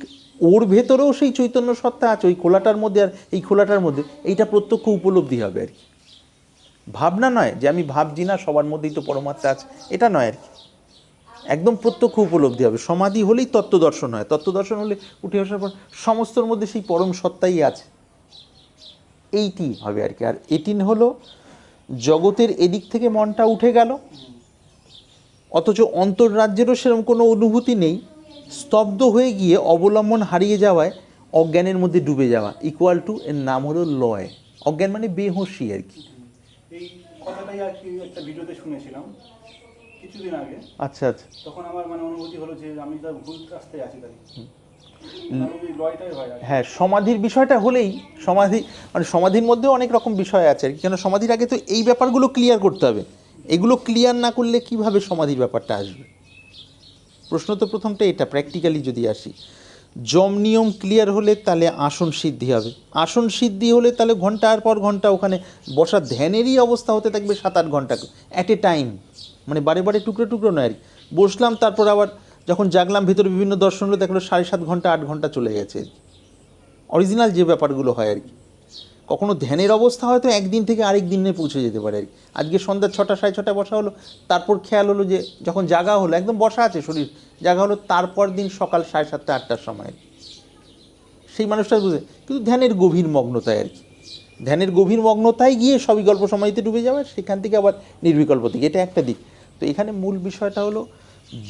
ওর ভেতরেও সেই চৈতন্য সত্তা আছে, ওই খোলাটার মধ্যে আর এই খোলাটার মধ্যে। এইটা প্রত্যক্ষ উপলব্ধি হবে আর কি। ভাবনা নয় যে আমি ভাবছি না সবার মধ্যেই তো পরমাত্মা আছে, এটা নয় আর কি। একদম প্রত্যক্ষ উপলব্ধি হবে। সমাধি হলেই তত্ত্ব দর্শন হয়। তত্ত্ব দর্শন হলে উঠে আসার পর সমস্তর মধ্যে সেই পরম সত্তাই আছে, এইটি হবে আর কি। আর 18 হলো জগতের এদিক থেকে মনটা উঠে গেল, অথচ অন্তর্রাজ্যেরও সেরকম কোনো অনুভূতি নেই। স্তব্ধ হয়ে গিয়ে অবলম্বন হারিয়ে যাওয়ায় অজ্ঞানের মধ্যে ডুবে যাওয়া, ইকুয়াল টু এর নাম হলো লয়। অজ্ঞান মানে বেহুঁশি আর কি। এই কথাটাই আর কি একটা ভিডিওতে শুনেছিলাম কিছুদিন আগে। আচ্ছা আচ্ছা। তখন আমার মানে অনুভূতি হলো যে আমি তার ভুল রাস্তায় আছি তাই ওই লয়টাই হয় আর কি। হ্যাঁ, সমাধির বিষয়টা হলেই সমাধির মধ্যেও অনেক রকম বিষয় আছে আর কি। কেন সমাধির আগে তো এই ব্যাপারগুলো ক্লিয়ার করতে হবে। এগুলো ক্লিয়ার না করলে কিভাবে সমাধির ব্যাপারটা আসবে? প্রশ্ন তো প্রথমটা এটা। প্র্যাকটিক্যালি যদি আসি, যম নিয়ম ক্লিয়ার হলে তাহলে আসন সিদ্ধি হবে। আসন সিদ্ধি হলে তাহলে ঘন্টার পর ঘন্টা ওখানে বসা ধ্যানেরই অবস্থা হতে থাকবে 7-8 ঘন্টা অ্যাট এ টাইম। মানে বারে বারে টুকরো টুকরো নয় আর কি। বসলাম, তারপর আবার যখন জাগলাম, ভিতরে বিভিন্ন দর্শন হলো, দেখলো 7.5 ঘন্টা 8 ঘন্টা চলে গেছে আর কি। অরিজিনাল যে ব্যাপারগুলো হয় আর কি। কখনো ধ্যানের অবস্থা হয়তো একদিন থেকে আরেক দিনে পৌঁছে যেতে পারে আর কি। আজকে সন্ধ্যা 6টা 6:30 বসা হলো, তারপর খেয়াল হলো যে যখন জাগা হলো, একদম বসা আছে শরীর, জাগা হলো তারপর দিন সকাল 7:30 8টার সময়। সেই মানুষটা বুঝে, কিন্তু ধ্যানের গভীর মগ্নতায় আর কি। ধ্যানের গভীর মগ্নতায় গিয়ে সবিকল্প সময়তে ডুবে যাবে, সেখান থেকে আবার নির্বিকল্প থেকে, এটা একটা দিক। তো এখানে মূল বিষয়টা হলো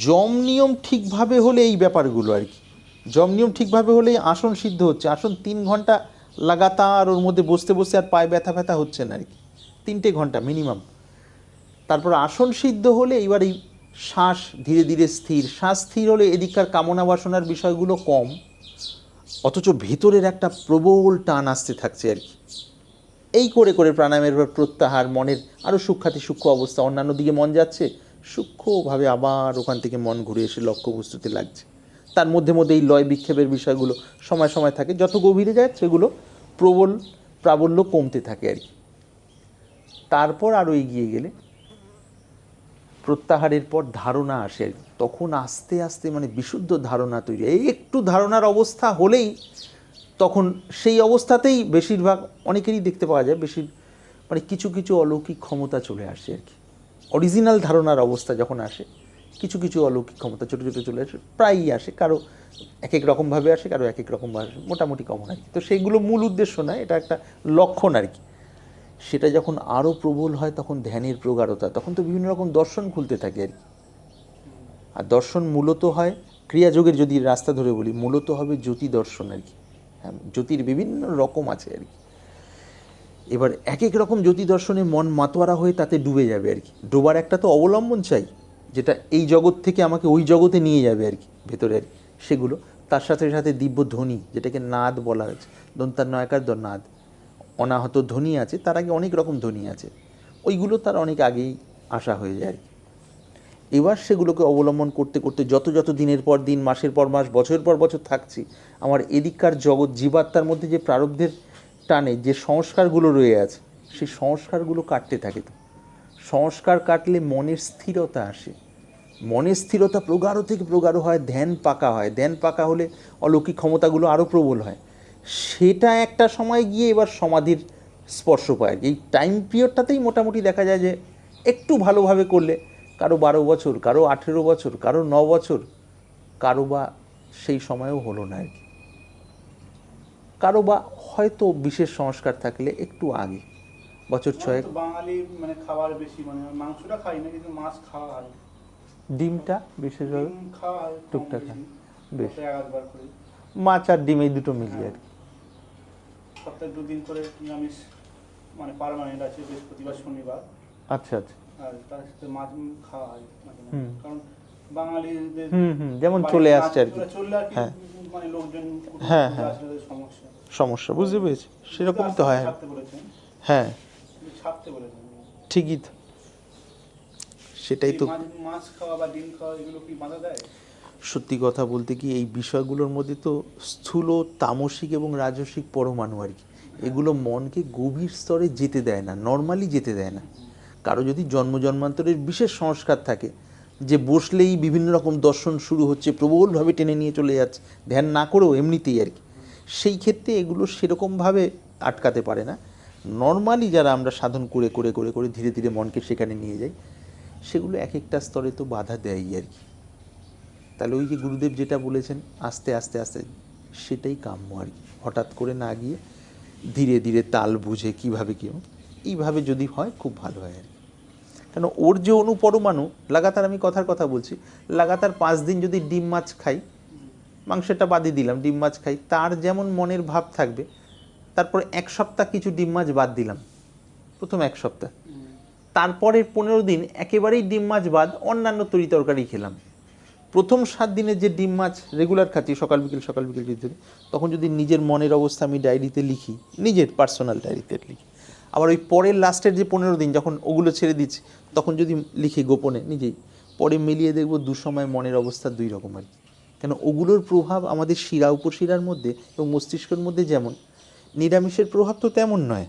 যম নিয়ম ঠিকভাবে হলে এই ব্যাপারগুলো আর কি। যম নিয়ম ঠিকভাবে হলেই আসন সিদ্ধ হচ্ছে। আসন 3 ঘন্টা লাগাতার ওর মধ্যে বসতে বসতে আর পায়ে ব্যথা হচ্ছে না আর কি, 3টে ঘন্টা মিনিমাম। তারপর আসন সিদ্ধ হলে এবার এই শ্বাস ধীরে ধীরে স্থির। শ্বাস স্থির হলে এদিককার কামনা বাসনার বিষয়গুলো কম, অথচ ভেতরের একটা প্রবল টান আসতে থাকছে আর কি। এই করে করে প্রাণায়ামের প্রত্যাহার, মনের আরও সূক্ষ্ম অবস্থা, অন্যান্য দিকে মন যাচ্ছে, সূক্ষ্মভাবে আবার ওখান থেকে মন ঘুরে এসে লক্ষ্যবস্তুতে লাগছে। তার মধ্যে মধ্যে এই লয় বিক্ষেপের বিষয়গুলো সময় সময় থাকে। যত গভীরে যায় সেগুলো প্রাবল্য কমতে থাকে আর কি। তারপর আরও এগিয়ে গেলে প্রত্যাহারের পর ধারণা আসে, তখন আস্তে আস্তে মানে বিশুদ্ধ ধারণা তৈরি। এই একটু ধারণার অবস্থা হলেই তখন সেই অবস্থাতেই বেশিরভাগ অনেকেরই দেখতে পাওয়া যায়, মানে কিছু কিছু অলৌকিক ক্ষমতা চলে আসে আর কি। অরিজিনাল ধারণার অবস্থা যখন আসে, কিছু কিছু অলৌকিক ক্ষমতা ছোটো ছোটো চলে আসে, প্রায়ই আসে। কারো এক এক রকমভাবে আসে, কারো এক এক রকমভাবে আসে, মোটামুটি কমন আর কি। তো সেইগুলো মূল উদ্দেশ্য নয়, এটা একটা লক্ষণ আর কি। সেটা যখন আরও প্রবল হয় তখন ধ্যানের প্রগাঢ়তা, তখন তো বিভিন্ন রকম দর্শন খুলতে থাকে আর কি। আর দর্শন মূলত হয় ক্রিয়াযোগের, যদি রাস্তা ধরে বলি, মূলত হবে জ্যোতি দর্শন আর কি। হ্যাঁ, জ্যোতির বিভিন্ন রকম আছে আর কি। এবার এক এক রকম জ্যোতি দর্শনে মন মাতোয়ারা হয়ে তাতে ডুবে যাবে আর কি। ডোবার একটা তো অবলম্বন চাই, যেটা এই জগৎ থেকে আমাকে ওই জগতে নিয়ে যাবে আর কি, ভেতরে আর কি। সেগুলো তার সাথে সাথে দিব্য ধ্বনি, যেটাকে নাদ বলা হয়েছে, দন্তার নয়কার নাদ, অনাহত ধ্বনি আছে, তার আগে অনেক রকম ধ্বনি আছে, ওইগুলো তার অনেক আগেই আসা হয়ে যায় আর কি। এবার সেগুলোকে অবলম্বন করতে করতে যত যত দিনের পর দিন, মাসের পর মাস, বছরের পর বছর থাকছি, আমার এদিককার জগৎ জীবাত্মার মধ্যে যে প্রারব্ধের টানে যে সংস্কারগুলো রয়ে আছে, সেই সংস্কারগুলো কাটতে থাকে। তো সংস্কার কাটলে মনের স্থিরতা আসে, মনের স্থিরতা প্রগাঢ় থেকে প্রগাঢ় হয়, ধ্যান পাকা হয়, ধ্যান পাকা হলে অলৌকিক ক্ষমতাগুলো আরও প্রবল হয়। সেটা একটা সময় গিয়ে এবার সমাধির স্পর্শ পায়। এই টাইম পিরিয়ডটাতেই মোটামুটি দেখা যায় যে একটু ভালোভাবে করলে কারো 12 বছর, কারো 18 বছর, কারো 9 বছর, কারো বা সেই সময়ও হলো না আর কি, কারো বা হয়তো বিশেষ সংস্কার থাকলে একটু আগে, বছর ছয়েক। তো বাঙালি মানে খাবার বেশি, মানে মাংসটা খাই না কিন্তু মাছ খাওয়া হয়, ডিমটা বিশেষভাবে ডিম খাওয়া হয় কম টুকটাক, বেশি, বেশ। সপ্তাহে একবার করে। মাছ আর ডিম এই দুটো মিলিয়ে আর কি। সপ্তাহে 2 দিন করে নিরামিষ মানে পার্মানেন্ট আছে, বৃহস্পতিবার শনিবার, আচ্ছা আচ্ছা। আর তার সাথে মাছ খাওয়া হয় মাঝে মাঝে। হুম। কারণ বাঙালিদের যেমন বাড়িতে চলে মাছ আসছে আর কি। চললে আর কি, হ্যাঁ মানে লোকজন হ্যাঁ হ্যাঁ, আসলে সমস্যা। সমস্যা বুঝতে পেরেছি, সেরকমই তো হয়। ছাড়তে বলেছেন, হ্যাঁ ছাড়তে বলেছেন। ঠিকই তো, সেটাই তো। মাছ খাওয়া বা ডিম খাওয়া এগুলো কি বাধা দেয়? সত্যি কথা বলতে কি এই বিষয়গুলোর মধ্যে তো স্থূল, তামসিক এবং রাজসিক পরমাণু আর কি, এগুলো মনকে গভীর স্তরে যেতে দেয় না, নর্মালি যেতে দেয় না। কারো যদি জন্ম জন্মান্তরের বিশেষ সংস্কার থাকে যে বসলেই বিভিন্ন রকম দর্শন শুরু হচ্ছে, প্রবলভাবে টেনে নিয়ে চলে যাচ্ছে, ধ্যান না করেও এমনিতেই আর কি, সেই ক্ষেত্রে এগুলো সেরকমভাবে আটকাতে পারে না। নর্মালি যারা আমরা সাধন করে করে করে করে ধীরে ধীরে মনকে সেখানে নিয়ে যাই, সেগুলো এক একটা স্তরে তো বাধা দেয়ই আর কি। তাহলে ওই যে গুরুদেব যেটা বলেছেন আস্তে আস্তে আস্তে, সেটাই কাম্য আর কি। হঠাৎ করে না গিয়ে ধীরে ধীরে তাল বুঝে কীভাবে কী এইভাবে যদি হয় খুব ভালো হয় আর কি। কেন ওর যে অনুপরমাণু লাগাতার, আমি কথার কথা বলছি, লাগাতার 5 দিন যদি ডিম মাছ খাই, মাংসটা বাদই দিলাম, ডিম মাছ খাই, তার যেমন মনের ভাব থাকবে, তারপর 1 সপ্তাহ কিছু ডিম মাছ বাদ দিলাম, প্রথম 1 সপ্তাহ, তারপরের 15 দিন একেবারেই ডিম মাছ বাদ, অন্যান্য তরি তরকারি খেলাম। প্রথম 7 দিনে যে ডিম মাছ রেগুলার খাচ্ছি সকাল বিকেল যদি, তখন যদি নিজের মনের অবস্থা আমি ডায়েরিতে লিখি, নিজের পার্সোনাল ডায়েরিতে লিখি, আবার ওই পরের লাস্টের যে 15 দিন যখন ওগুলো ছেড়ে দিচ্ছি তখন যদি লিখি গোপনে নিজেই, পরে মিলিয়ে দেখব দুসময় মনের অবস্থা 2 রকম আর কি। কেন ওগুলোর প্রভাব আমাদের শিরা উপশিরার মধ্যে এবং মস্তিষ্কের মধ্যে যেমন, নিরামিষের প্রভাব তো তেমন নয়,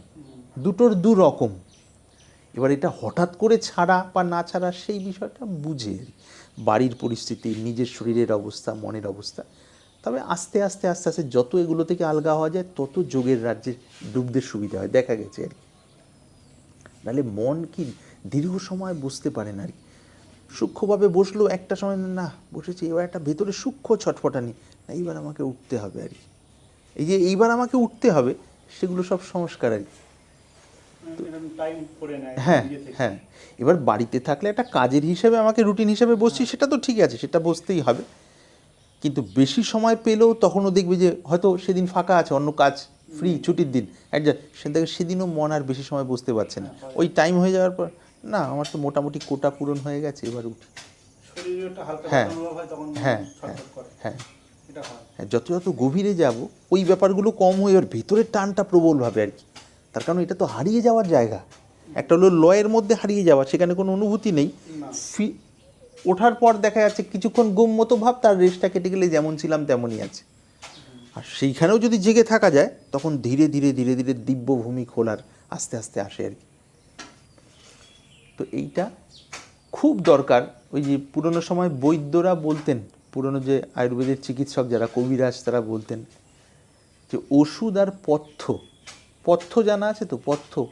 দুটোর 2 রকম। এবার এটা হঠাৎ করে ছাড়া বা না ছাড়া সেই বিষয়টা বুঝে, বাড়ির পরিস্থিতি, নিজের শরীরের অবস্থা, মনের অবস্থা, তবে আস্তে আস্তে আস্তে আস্তে যত এগুলো থেকে আলগা হওয়া যায় তত যোগের রাজ্যে ডুবতে সুবিধা হয়, দেখা গেছে আর কি। নাহলে মন কি দীর্ঘ সময় বসতে পারে না আর কি। সূক্ষ্মভাবে বসলেও একটা সময় না বসেছি, এবার একটা ভেতরে সূক্ষ্ম ছটফটানি, না এইবার আমাকে উঠতে হবে আর কি। এই যে এইবার আমাকে উঠতে হবে, সেগুলো সব সংস্কার আর কি। হ্যাঁ হ্যাঁ, এবার বাড়িতে থাকলে একটা কাজের হিসেবে আমাকে রুটিন হিসেবে বসছি, সেটা তো ঠিক আছে, সেটা বসতেই হবে। কিন্তু বেশি সময় পেলেও তখনও দেখবে যে হয়তো সেদিন ফাঁকা আছে, অন্য কাজ ফ্রি, ছুটির দিন সেদিনও মন আর বেশি সময় বসতে পারছে না। ওই টাইম হয়ে যাওয়ার পর না, আমার তো মোটামুটি কোটা পূরণ হয়ে গেছে, এবার উঠি। হ্যাঁ হ্যাঁ হ্যাঁ হ্যাঁ, যত যত গভীরে যাব ওই ব্যাপারগুলো কম হয়ে, ওর ভেতরের টানটা প্রবলভাবে আর কি। তার কারণ এটা তো হারিয়ে যাওয়ার জায়গা, একটা হলো লয়ের মধ্যে হারিয়ে যাওয়া, সেখানে কোনো অনুভূতি নেই। ওঠার পর দেখা যাচ্ছে কিছুক্ষণ গুম মতো ভাব, তার রেস্টটা কেটে গেলে যেমন ছিলাম তেমনই আছে। আর সেইখানেও যদি জেগে থাকা যায় তখন ধীরে ধীরে ধীরে ধীরে দিব্যভূমি খোলার আস্তে আস্তে আসে আর কি। তো এইটা খুব দরকার। ওই যে পুরনো সময় বৈদ্যরা বলতেন, পুরনো যে আয়ুর্বেদের চিকিৎসক যারা, কবিরাজ, তারা বলতেন যে ওষুধ আর পথ্য জানা আছে তো,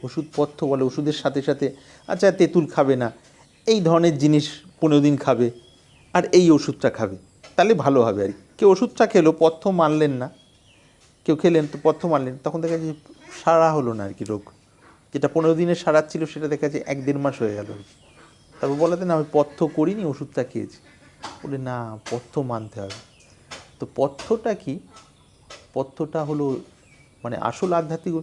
ওষুধ পথ্য বলে, ওষুধের সাথে সাথে আচ্ছা তেঁতুল খাবে না, এই ধরনের জিনিস 15 দিন খাবে, আর এই ওষুধটা খাবে, তাহলে ভালো হবে আর কি। কেউ ওষুধটা খেলো, পথ্য মানলেন না, কেউ খেলেন তো পথ্য মানলেন, তখন দেখা যাচ্ছে সারা হলো না আর কি রোগ। যেটা 15 দিনের সারাচ্ছিল সেটা দেখা যাচ্ছে 1-1.5 মাস হয়ে গেল। তারপর বলাতে না আমি পথ্য করিনি, ওষুধটা খেয়েছি, বলে না পথ্য মানতে হবে। তো পথ্যটা কি? পথ্যটা হলো মানে আসল আধ্যাত্মিক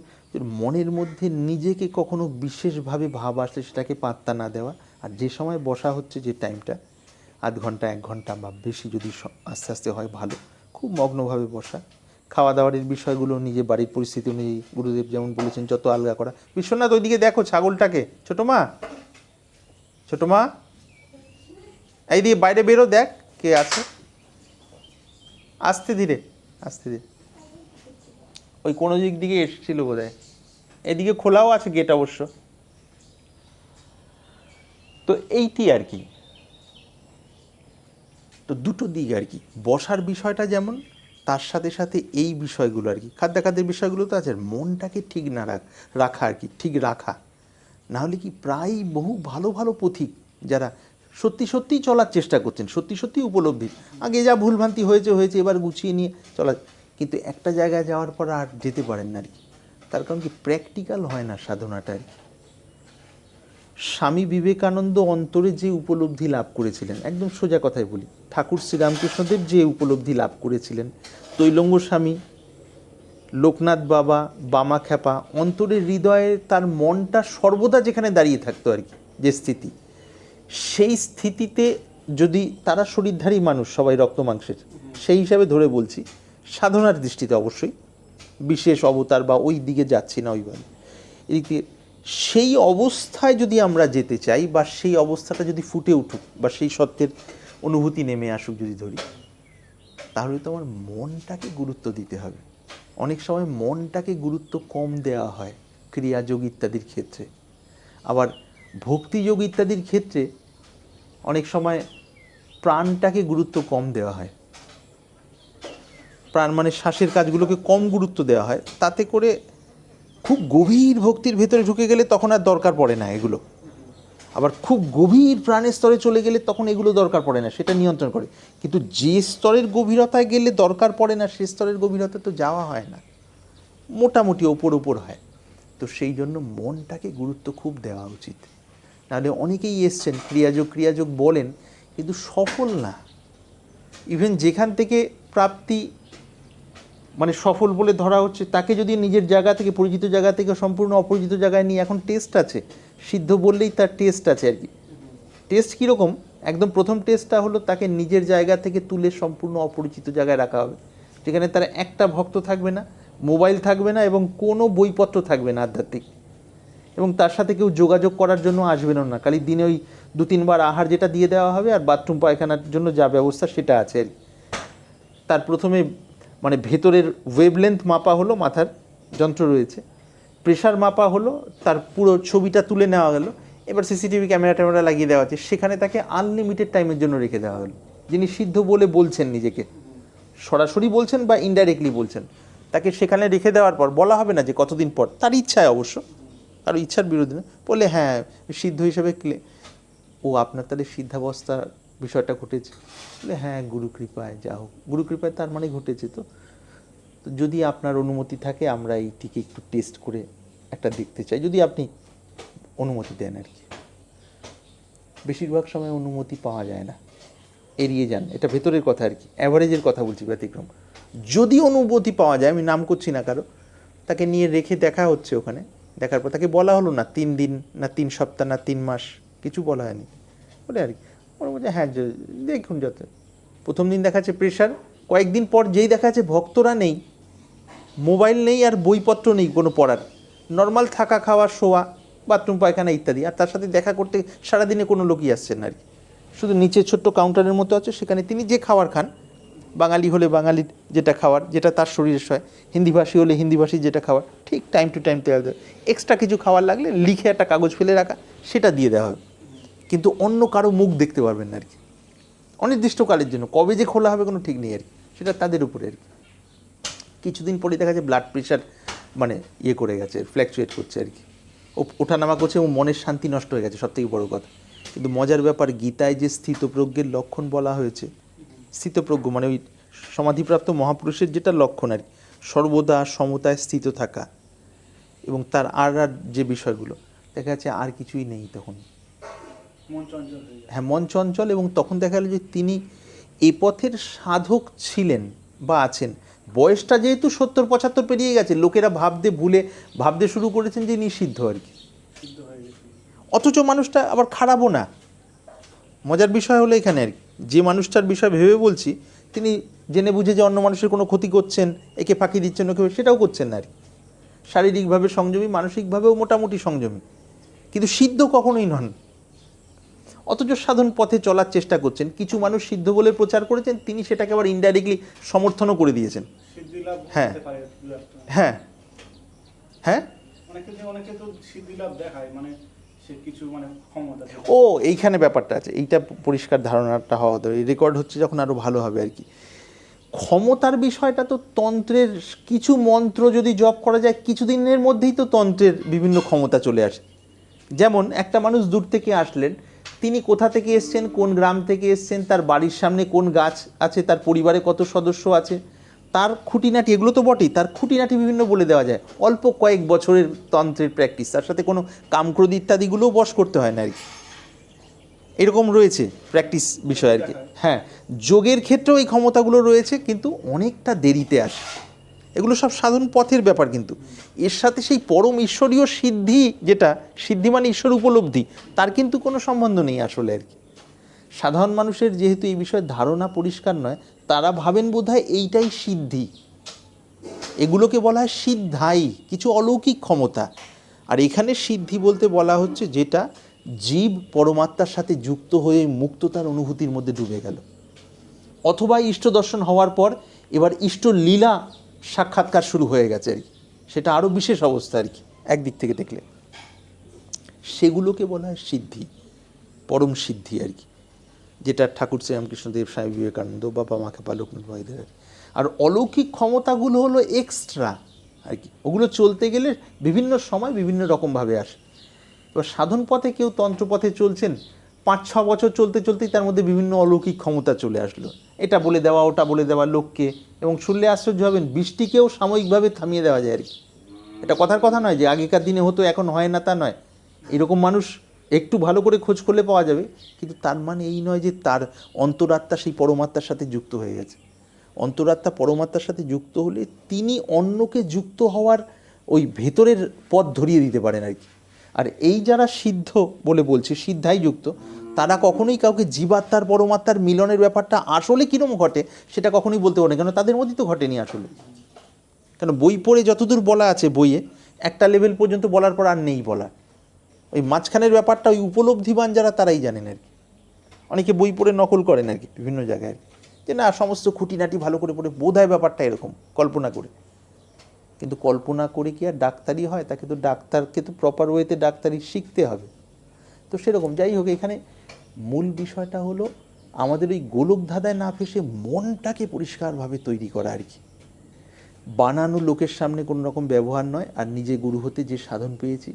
মনের মধ্যে নিজেকে কখনো বিশেষভাবে ভাব আসলে সেটাকে পাত্তা না দেওয়া, আর যে সময় বসা হচ্ছে যে টাইমটা, 0.5 ঘন্টা 1 ঘন্টা বা বেশি যদি আস্তে আস্তে হয় ভালো, খুব মগ্নভাবে বসা। খাওয়া দাওয়ার বিষয়গুলো নিজে বাড়ির পরিস্থিতি অনুযায়ী গুরুদেব যেমন বলেছেন যত আলগা করা। বিশ্বনাথ ওইদিকে দেখো ছাগলটাকে, ছোটো মা এই দিয়ে বাইরে বেরো, দেখ কে আছে, আস্তে ধীরে ওই কোনো দিক দিকে এসেছিল বোধ হয়, এদিকে খোলাও আছে গেট অবশ্য। তো এইটি আর কি। তো দুটো দিক আর কি, বসার বিষয়টা যেমন, তার সাথে সাথে এই বিষয়গুলো আর কি, খাদ্যাখাদ্যের বিষয়গুলো তো আছে, মনটাকে ঠিক না রাখা আর কি, ঠিক রাখা। না হলে কি প্রায় বহু ভালো ভালো পথিক যারা সত্যি সত্যিই চলার চেষ্টা করছেন, সত্যি সত্যি উপলব্ধি, আগে যা ভুলভ্রান্তি হয়েছে হয়েছে, এবার গুছিয়ে নিয়ে চলা, কিন্তু একটা জায়গায় যাওয়ার পর আর যেতে পারেন না আর কি। তার কারণ কি, প্র্যাকটিক্যাল হয় না সাধনাটা আর কি। স্বামী বিবেকানন্দ অন্তরে যে উপলব্ধি লাভ করেছিলেন, একদম সোজা কথায় বলি, ঠাকুর শ্রীরামকৃষ্ণদেব যে উপলব্ধি লাভ করেছিলেন, তৈলঙ্গ স্বামী, লোকনাথ বাবা, বামাখ্যাপা, অন্তরের হৃদয়ে তার মনটা সর্বদা যেখানে দাঁড়িয়ে থাকতো আর কি, যে স্থিতি, সেই স্থিতিতে যদি তারা শরীরধারী মানুষ, সবাই রক্ত মাংসের, সেই হিসাবে ধরে বলছি, সাধনার দৃষ্টিতে অবশ্যই বিশেষ অবতার বা ওই দিকে যাচ্ছি না ওইভাবে, এদিকে সেই অবস্থায় যদি আমরা যেতে চাই, বা সেই অবস্থাটা যদি ফুটে উঠুক, বা সেই সত্যের অনুভূতি নেমে আসুক যদি ধরি, তাহলে তো আমার মনটাকে গুরুত্ব দিতে হবে। অনেক সময় মনটাকে গুরুত্ব কম দেওয়া হয় ক্রিয়াযোগ ইত্যাদির ক্ষেত্রে, আবার ভক্তিযোগ ইত্যাদির ক্ষেত্রে অনেক সময় প্রাণটাকে গুরুত্ব কম দেওয়া হয়। প্রাণ মানে শ্বাসের কাজগুলোকে কম গুরুত্ব দেওয়া হয়, তাতে করে খুব গভীর ভক্তির ভেতরে ঢুকে গেলে তখন আর দরকার পড়ে না এগুলো, আবার খুব গভীর প্রাণের স্তরে চলে গেলে তখন এগুলো দরকার পড়ে না, সেটা নিয়ন্ত্রণ করে। কিন্তু যে স্তরের গভীরতায় গেলে দরকার পড়ে না, সে স্তরের গভীরতা তো যাওয়া হয় না, মোটামুটি ওপর হয়। তো সেই জন্য মনটাকে গুরুত্ব খুব দেওয়া উচিত। নাহলে অনেকেই এসছেন ক্রিয়াযোগ বলেন, কিন্তু সফল না। ইভেন যেখান থেকে প্রাপ্তি মানে সফল বলে ধরা হচ্ছে, তাকে যদি নিজের জায়গা থেকে, পরিচিত জায়গা থেকে সম্পূর্ণ অপরিচিত জায়গায় নিয়ে, এখন টেস্ট আছে, সিদ্ধ বললেই তার টেস্ট আছে আর কি। টেস্ট কীরকম, একদম প্রথম টেস্টটা হলো তাকে নিজের জায়গা থেকে তুলে সম্পূর্ণ অপরিচিত জায়গায় রাখা হবে, যেখানে তার একটা ভক্ত থাকবে না, মোবাইল থাকবে না, এবং কোনো বইপত্র থাকবে না আধ্যাত্মিক, এবং তার সাথে কেউ যোগাযোগ করার জন্য আসবেনও না। খালি দিনে ওই 2-3 বার আহার যেটা দিয়ে দেওয়া হবে, আর বাথরুম পায়খানার জন্য যা ব্যবস্থা সেটা আছে আর কি। তার প্রথমে মানে ভেতরের ওয়েভলেন্থ মাপা হলো, মাথার যন্ত্র রয়েছে, প্রেশার মাপা হলো, তার পুরো ছবিটা তুলে নেওয়া গেল, এবার সিসিটিভি ক্যামেরা লাগিয়ে দেওয়া আছে, সেখানে তাকে আনলিমিটেড টাইমের জন্য রেখে দেওয়া হলো। যিনি সিদ্ধ বলে বলছেন, নিজেকে সরাসরি বলছেন বা ইনডাইরেক্টলি বলছেন, তাকে সেখানে রেখে দেওয়ার পর বলা হবে না যে কতদিন পর, তার ইচ্ছায় অবশ্য, কারো ইচ্ছার বিরোধী না, বলে হ্যাঁ সিদ্ধ হিসেবে ও আপনার তাহলে সিদ্ধাবস্থার বিষয়টা ঘটেছে, বলে হ্যাঁ গুরু কৃপায়, যা হোক গুরু কৃপায়, তার মানে ঘটেছে। তো যদি আপনার অনুমতি থাকে আমরা এইটিকে একটু টেস্ট করে একটা দেখতে চাই, যদি আপনি অনুমতি দেন আর কি। বেশিরভাগ সময় অনুমতি পাওয়া যায় না, এড়িয়ে যান, এটা ভেতরের কথা আর কি, অ্যাভারেজের কথা বলছি, ব্যতিক্রম। যদি অনুমতি পাওয়া যায়, আমি নাম করছি না কারো, তাকে নিয়ে রেখে দেখা হচ্ছে ওখানে, দেখার পর তাকে বলা হলো না 3 দিন না 3 সপ্তাহ না 3 মাস, কিছু বলা হয়নি, বলে আর কি ওরা বলছে হ্যাঁ দেখুন, যত প্রথম দিন দেখাচ্ছে প্রেশার, কয়েকদিন পর যেই দেখাচ্ছে ভক্তরা নেই, মোবাইল নেই, আর বইপত্র নেই কোনো পড়ার, নর্মাল থাকা, খাওয়া, শোয়া, বাথরুম পায়খানা ইত্যাদি, আর তার সাথে দেখা করতে সারাদিনে কোনো লোকই আসছেন না আর কি। শুধু নিচে ছোট্ট কাউন্টারের মতো আছে, সেখানে তিনি যে খাবার খান, বাঙালি হলে বাঙালির যেটা খাবার, যেটা তার শরীরের সয়, হিন্দিভাষী হলে হিন্দিভাষী যেটা খাবার, ঠিক টাইম টু টাইম দেওয়া দেয়। এক্সট্রা কিছু খাবার লাগলে লিখে একটা কাগজ ফেলে রাখা, সেটা দিয়ে দেওয়া হবে, কিন্তু অন্য কারো মুখ দেখতে পারবেন না আর কি, অনির্দিষ্টকালের জন্য। কবে যে খোলা হবে কোনো ঠিক নেই আর কি, সেটা তাদের উপরে আর কি। কিছুদিন পরে দেখা যায় ব্লাড প্রেশার মানে করে গেছে, ফ্ল্যাকচুয়েট করছে আর কি, ওঠানামা করছে, এবং মনের শান্তি নষ্ট হয়ে গেছে, সবথেকে বড় কথা। কিন্তু মজার ব্যাপার, গীতায় যে স্থিতপ্রজ্ঞের লক্ষণ বলা হয়েছে, স্থিতপ্রজ্ঞ মানে ওই সমাধিপ্রাপ্ত মহাপুরুষের যেটা লক্ষণ আর কি, সর্বদা সমতায় স্থিত থাকা, এবং তার আর যে বিষয়গুলো দেখা যাচ্ছে আর কিছুই নেই তখন, হ্যাঁ মন চঞ্চল। এবং তখন দেখা গেল যে তিনি এ পথের সাধক ছিলেন বা আছেন, বয়সটা যেহেতু 70-75 পেরিয়ে গেছে, লোকেরা ভাবতে শুরু করেছেন যে নিষিদ্ধ আর কি, অথচ মানুষটা আবার খারাপও না। মজার বিষয় হলো এখানে আর কি, যে মানুষটার বিষয় ভেবে বলছি, তিনি জেনে বুঝে যে অন্য মানুষের কোনো ক্ষতি করছেন, একে ফাঁকি দিচ্ছেন, ওকে সেটাও করছেন না আর কি। শারীরিকভাবে সংযমী, মানসিকভাবেও মোটামুটি সংযমী, কিন্তু সিদ্ধ কখনোই নন। অথচ সাধন পথে চলার চেষ্টা করছেন। কিছু মানুষ সিদ্ধ বলে প্রচার করেছেন, তিনি সেটাকে আবার ইনডাইরেক্টলি সমর্থনও করে দিয়েছেন। হ্যাঁ হ্যাঁ হ্যাঁ, অনেকে তো সিদ্ধি লাভ দেখায়, মানে সে কিছু মানে ক্ষমতা ও এইখানে ব্যাপারটা আছে, এইটা পরিষ্কার ধারণাটা হওয়া দরকার, রেকর্ড হচ্ছে যখন আরও ভালো হবে আর কি। ক্ষমতার বিষয়টা তো তন্ত্রের কিছু মন্ত্র যদি জপ করা যায় কিছুদিনের মধ্যেই তো তন্ত্রের বিভিন্ন ক্ষমতা চলে আসে। যেমন একটা মানুষ দূর থেকে আসলেন, তিনি কোথা থেকে এসছেন, কোন গ্রাম থেকে এসছেন, তার বাড়ির সামনে কোন গাছ আছে, তার পরিবারে কত সদস্য আছে, তার খুঁটিনাটি, এগুলো তো বটেই, তার খুঁটিনাটি বিভিন্ন বলে দেওয়া যায় অল্প কয়েক বছরের তন্ত্রের প্র্যাকটিস, তার সাথে কোনো কামক্রোধ ইত্যাদিগুলোও বশ করতে হয় না আর কি। এরকম রয়েছে প্র্যাকটিস বিষয় আর কি। হ্যাঁ, যোগের ক্ষেত্রেও এই ক্ষমতাগুলো রয়েছে, কিন্তু অনেকটা দেরিতে আসে। এগুলো সব সাধন পথের ব্যাপার, কিন্তু এর সাথে সেই পরম ঈশ্বরীয় সিদ্ধি, যেটা সিদ্ধি মানে ঈশ্বর উপলব্ধি, তার কিন্তু কোনো সম্বন্ধ নেই আসলে আর কি। সাধারণ মানুষের যেহেতু এই বিষয়ে ধারণা পরিষ্কার নয়, তারা ভাবেন বোধহয় এইটাই সিদ্ধি। এগুলোকে বলা হয় সিদ্ধাই, কিছু অলৌকিক ক্ষমতা। আর এখানে সিদ্ধি বলতে বলা হচ্ছে যেটা জীব পরমাত্মার সাথে যুক্ত হয়ে মুক্ততার অনুভূতির মধ্যে ডুবে গেল, অথবা ইষ্ট দর্শন হওয়ার পর এবার ইষ্ট লীলা সাক্ষাৎকার শুরু হয়ে গেছে আর কি। সেটা আরও বিশেষ অবস্থা আর কি একদিক থেকে দেখলে। সেগুলোকে বলা হয় সিদ্ধি, পরম সিদ্ধি আর কি, যেটা ঠাকুর শ্রীরামকৃষ্ণদেব, স্বামী বিবেকানন্দ, বাবা মাকে লোকনাথ ভাইদের। আর অলৌকিক ক্ষমতাগুলো হলো এক্সট্রা আর কি, ওগুলো চলতে গেলে বিভিন্ন সময় বিভিন্ন রকমভাবে আসে। এবার সাধন পথে কেউ তন্ত্রপথে চলছেন, 5-6 বছর চলতে চলতেই তার মধ্যে বিভিন্ন অলৌকিক ক্ষমতা চলে আসলো, এটা বলে দেওয়া ওটা বলে দেওয়া লোককে, এবং শুনলে আশ্চর্য হবেন বৃষ্টিকেও সাময়িকভাবে থামিয়ে দেওয়া যায় আর কি। এটা কথার কথা নয় যে আগেকার দিনে হতো এখন হয় না, তা নয়। এরকম মানুষ একটু ভালো করে খোঁজ করলে পাওয়া যাবে, কিন্তু তার মানে এই নয় যে তার অন্তরাত্মা সেই পরমাত্মার সাথে যুক্ত হয়ে গেছে। অন্তরাত্মা পরমাত্মার সাথে যুক্ত হলে তিনি অন্যকে যুক্ত হওয়ার ওই ভেতরের পথ ধরিয়ে দিতে পারেন আর কি। আর এই যারা সিদ্ধ বলে বলছে, সিদ্ধাই যুক্ত, তারা কখনোই কাউকে জীবাত্মার পরমাত্মার মিলনের ব্যাপারটা আসলে কীরকম ঘটে সেটা কখনোই বলতে পারে না, কেন তাদের মধ্যেই তো ঘটেনি আসলে। কেন বই পড়ে যতদূর বলা আছে বইয়ে, একটা লেভেল পর্যন্ত বলার পর আর নেই বলা। ওই মাঝখানের ব্যাপারটা ওই উপলব্ধিবান যারা, তারাই জানেন আর কি। অনেকে বই পড়ে নকল করেন আর কি বিভিন্ন জায়গায়, যে না সমস্ত খুঁটিনাটি ভালো করে পড়ে বোধহয় ব্যাপারটা এরকম কল্পনা করে। কিন্তু কল্পনা করে কি আর ডাক্তারি হয়? তাকে তো ডাক্তারকে তো প্রপার ওয়েতে ডাক্তারি শিখতে হবে। তো সেরকম যাই হোক, এখানে মূল বিষয়টা হলো আমাদের ওই গোলক ধাঁধায় না ফেসে মনটাকে পরিষ্কারভাবে তৈরি করা আর কি। বানানো লোকের সামনে কোনো রকম ব্যবহার নয়। আর নিজে গুরু হতে যে সাধন পেয়েছি,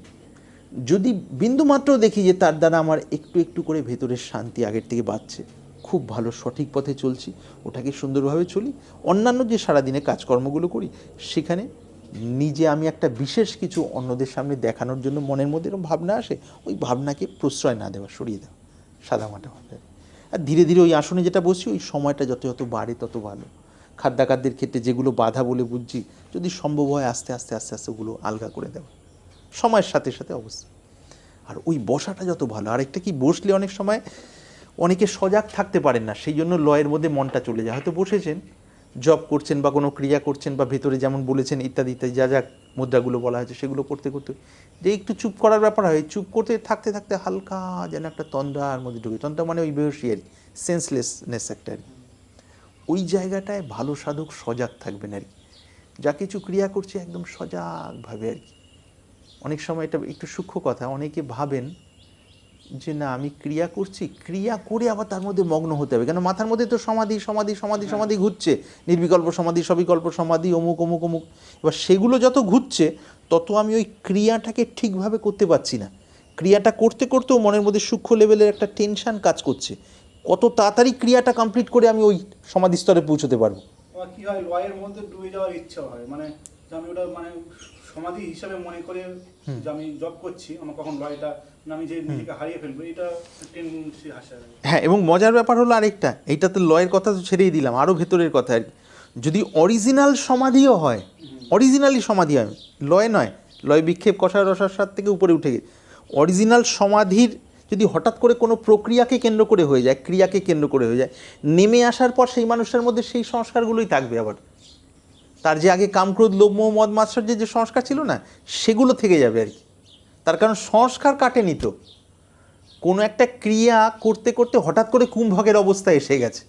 যদি বিন্দুমাত্র দেখি যে তার দ্বারা আমার একটু একটু করে ভেতরের শান্তি আগের থেকে বাড়ছে, খুব ভালো সঠিক পথে চলছি, ওটাকে সুন্দরভাবে চলি। অন্যান্য যে সারাদিনে কাজকর্মগুলো করি, সেখানে নিজে আমি একটা বিশেষ কিছু অন্যদের সামনে দেখানোর জন্য মনের মধ্যে এরকম ভাবনা আসে, ওই ভাবনাকে প্রশ্রয় না দেওয়া, সরিয়ে দেওয়া, সাদামাটাভাবে। আর ধীরে ধীরে ওই আসনে যেটা বসি, ওই সময়টা যত যত বাড়ে তত ভালো। খাদ্যাখাদ্যের ক্ষেত্রে যেগুলো বাধা বলে বুঝছি, যদি সম্ভব হয় আস্তে আস্তে আস্তে আস্তে ওগুলো আলগা করে দেওয়া সময়ের সাথে সাথে অবস্থা। আর ওই বসাটা যত ভালো। আরেকটা কি, বসলে অনেক সময় অনেকে সজাগ থাকতে পারেন না, সেই জন্য লয়ের মধ্যে মনটা চলে যায়। হয়তো বসেছেন, জব করছেন বা কোনো ক্রিয়া করছেন, বা ভেতরে যেমন বলেছেন ইত্যাদি ইত্যাদি যা যা মুদ্রাগুলো বলা হয়েছে সেগুলো করতে করতে যে একটু চুপ করার ব্যাপার হয়, চুপ করতে থাকতে থাকতে হালকা যেন একটা তন্দ্রার মধ্যে ঢুকে। তন্দ্রা মানে ওই বেহসি আর কি, সেন্সলেসনেস একটা আর কি। ওই জায়গাটায় ভালো সাধক সজাগ থাকবেন আর কি, যা কিছু ক্রিয়া করছে একদম সজাগভাবে আর কি। অনেক সময় এটা একটু সূক্ষ্ম কথা, অনেকে ভাবেন যে না আমি ক্রিয়া করছি, ক্রিয়া করে আবার তার মধ্যে মগ্ন হতে হবে, কেন মাথার মধ্যে তো সমাধি সমাধি সমাধি সমাধি ঘুরছে, নির্বিকল্প সমাধি, সবিকল্প সমাধি, অমুক অমুক অমুক। এবার সেগুলো যত ঘুরছে তত আমি ওই ক্রিয়াটাকে ঠিকভাবে করতে পারছি না। ক্রিয়াটা করতে করতেও মনের মধ্যে সূক্ষ্ম লেভেলের একটা টেনশন কাজ করছে, কত তাড়াতাড়ি ক্রিয়াটা কমপ্লিট করে আমি ওই সমাধি স্তরে পৌঁছতে পারবো। কি হয়, লয়ের মধ্যে ডুবে যাওয়ার ইচ্ছা হয়, মানে আমি ওটা মানে সমাধি হিসাবে মনে করে যে আমি জব করছি, আমার কখন লয়টা আমি যে নিজেকে হারিয়ে ফেলবো, এটা টেন্ডেন্সি আসে। হ্যাঁ, এবং মজার ব্যাপার হলো আরেকটা, এইটা তো লয়ের কথা তো ছেড়েই দিলাম, আরও ভেতরের কথা আর কি। যদি অরিজিনাল সমাধিও হয়, অরিজিনালি সমাধি হয়, লয় নয়, লয় বিক্ষেপ কষায় রসার স্বাদ থেকে উপরে উঠে গেছে, অরিজিনাল সমাধির যদি হঠাৎ করে কোনো প্রক্রিয়াকে কেন্দ্র করে হয়ে যায়, ক্রিয়াকে কেন্দ্র করে হয়ে যায়, নেমে আসার পর সেই মানুষটার মধ্যে সেই সংস্কারগুলোই থাকবে। আবার তার যে আগে কামক্রোধ লোভ মোহ মদ মাৎসর্যের যে সংস্কার ছিল না, সেগুলো থেকে যাবে আর কি। তার কারণ সংস্কার কাটেনি তো, কোনো একটা ক্রিয়া করতে করতে হঠাৎ করে কুম্ভকের অবস্থা এসে গেছে,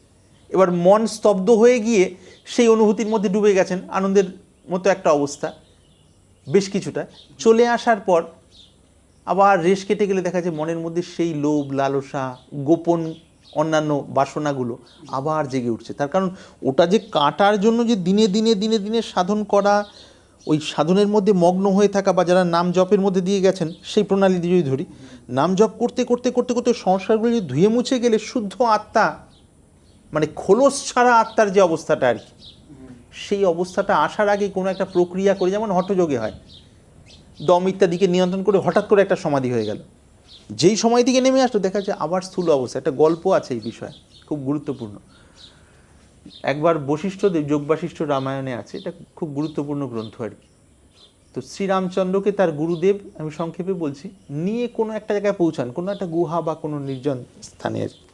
এবার মন স্তব্ধ হয়ে গিয়ে সেই অনুভূতির মধ্যে ডুবে গেছেন, আনন্দের মতো একটা অবস্থা বেশ কিছুটা চলে আসার পর আবার রেশ কেটে গেলে দেখা যায় মনের মধ্যে সেই লোভ, লালসা, গোপন অন্যান্য বাসনাগুলো আবার জেগে উঠছে। তার কারণ ওটা যে কাটার জন্য যে দিনে দিনে দিনে দিনে সাধন করা, ওই সাধনের মধ্যে মগ্ন হয়ে থাকা, বা যারা নাম জপের মধ্যে দিয়ে গেছেন সেই প্রণালী দিয়ে যদি ধরি, নাম জপ করতে করতে করতে করতে সংসারগুলো যদি ধুয়ে মুছে গেলে শুদ্ধ আত্মা, মানে খোলস ছাড়া আত্মার যে অবস্থাটা আর কি, সেই অবস্থাটা আসার আগে কোনো একটা প্রক্রিয়া করে, যেমন হঠযোগে হয়, দম ইত্যাদিকে নিয়ন্ত্রণ করে হঠাৎ করে একটা সমাধি হয়ে গেল, যেই সময় থেকে নেমে আসলো দেখা যায় আবার স্থূল অবস্থা। একটা গল্প আছে এই বিষয়ে, খুব গুরুত্বপূর্ণ। একবার বশিষ্ঠদেব, যোগ বাশিষ্ঠ রামায়ণে আছে, এটা খুব গুরুত্বপূর্ণ গ্রন্থ আর কি। তো শ্রীরামচন্দ্রকে তার গুরুদেব, আমি সংক্ষেপে বলছি, নিয়ে কোনো একটা জায়গায় পৌঁছান, কোনো একটা গুহা বা কোনো নির্জন স্থানে আর কি।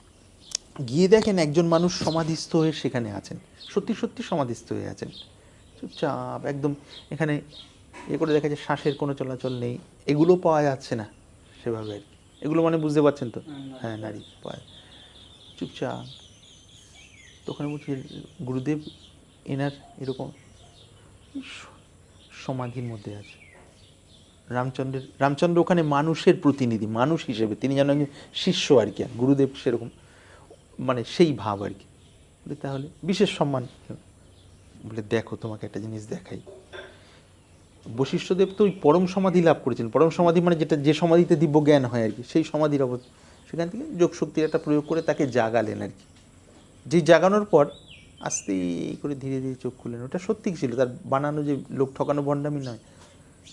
গিয়ে দেখেন একজন মানুষ সমাধিস্থ হয়ে সেখানে আছেন, সত্যি সত্যি সমাধিস্থ হয়ে আছেন, চুপচাপ একদম। এখানে করে দেখা যায় শ্বাসের কোনো চলাচল নেই, এগুলো পাওয়া যাচ্ছে না সেভাবে আর কি। এগুলো মানে বুঝতে পারছেন তো? হ্যাঁ, নারী পায়, চুপচাপ। তো ওখানে বলছি গুরুদেব এনার এরকম সমাধির মধ্যে আছে। রামচন্দ্র ওখানে মানুষের প্রতিনিধি, মানুষ হিসেবে তিনি যেন একজন শিষ্য আর কি, গুরুদেব সেরকম, মানে সেই ভাব আর কি। তাহলে বিশেষ সম্মান। বলে দেখো তোমাকে একটা জিনিস দেখাই। বশিষ্ঠদেব তো ওই পরম সমাধি লাভ করেছিলেন। পরম সমাধি মানে যেটা, যে সমাধিতে দিব্য জ্ঞান হয় আর কি, সেই সমাধির অবস্থা। সেখান থেকে যোগ শক্তির একটা প্রয়োগ করে তাকে জাগালেন আর কি। যে জাগানোর পর আস্তে করে ধীরে ধীরে চোখ খুললেন। ওটা সত্যি ছিল, তার বানানো, যে লোক ঠকানো ভণ্ডামি নয়।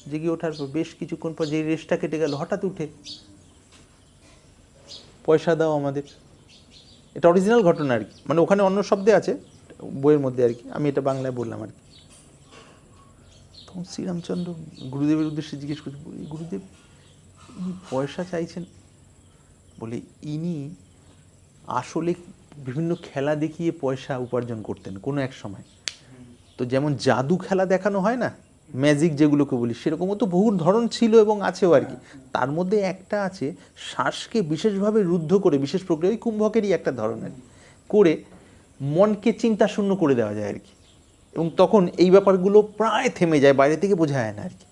জেগে ওঠার পর বেশ কিছুক্ষণ পর যে রেস্টটা কেটে গেল, হঠাৎ উঠে পয়সা দাও আমাদের। এটা অরিজিনাল ঘটনা আর কি, মানে ওখানে অন্য শব্দে আছে বইয়ের মধ্যে আর কি, আমি এটা বাংলায় বললাম আর কি। তখন শ্রীরামচন্দ্র গুরুদেবের উদ্দেশ্যে জিজ্ঞেস করছে, গুরুদেব ইনি পয়সা চাইছেন? বলে ইনি আসলে বিভিন্ন খেলা দেখিয়ে পয়সা উপার্জন করতেন কোনো এক সময়। তো যেমন জাদু খেলা দেখানো হয় না, ম্যাজিক যেগুলোকে বলি, সেরকমও তো বহু ধরন ছিল এবং আছেও আর কি। তার মধ্যে একটা আছে শ্বাসকে বিশেষভাবে রুদ্ধ করে, বিশেষ প্রক্রিয়া, ওই কুম্ভকেরই একটা ধরনের করে মনকে চিন্তা শূন্য করে দেওয়া যায় আর কি। এবং তখন এই ব্যাপারগুলো প্রায় থেমে যায়, বাইরে থেকে বোঝা যায় না আর কি।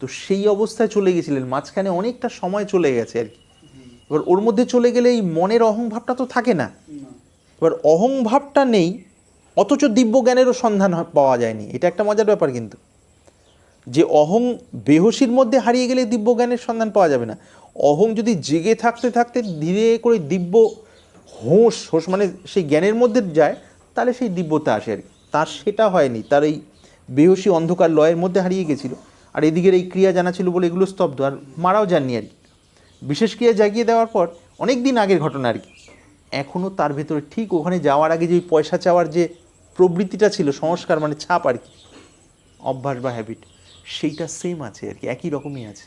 তো সেই অবস্থায় চলে গেছিলেন, মাঝখানে অনেকটা সময় চলে গেছে আর কি। এবার ওর মধ্যে চলে গেলে এই মনের অহংভাবটা তো থাকে না। এবার অহংভাবটা নেই, অথচ দিব্য জ্ঞানেরও সন্ধান পাওয়া যায়নি। এটা একটা মজার ব্যাপার কিন্তু, যে অহং বেহসির মধ্যে হারিয়ে গেলে দিব্য জ্ঞানের সন্ধান পাওয়া যাবে না। অহং যদি জেগে থাকতে থাকতে ধীরে করে দিব্য হোশ মানে সেই জ্ঞানের মধ্যে যায়, তাহলে সেই দিব্যতা আসে আর কি। তার সেটা হয়নি, তার এই বেহসি অন্ধকার লয়ের মধ্যে হারিয়ে গেছিল। আর এদিকের এই ক্রিয়া জানা ছিল বলে এগুলো স্তব্ধ, আর মারাও যাননি আর কি। বিশেষ ক্রিয়া জাগিয়ে দেওয়ার পর, অনেক দিন আগের ঘটনা আর কি, এখনও তার ভেতরে ঠিক ওখানে যাওয়ার আগে যে পয়সা চাওয়ার যে প্রবৃত্তিটা ছিল, সংস্কার মানে ছাপ আর কি, অভ্যাস বা হ্যাবিট, সেইটা সেম আছে আর কি, একই রকমই আছে।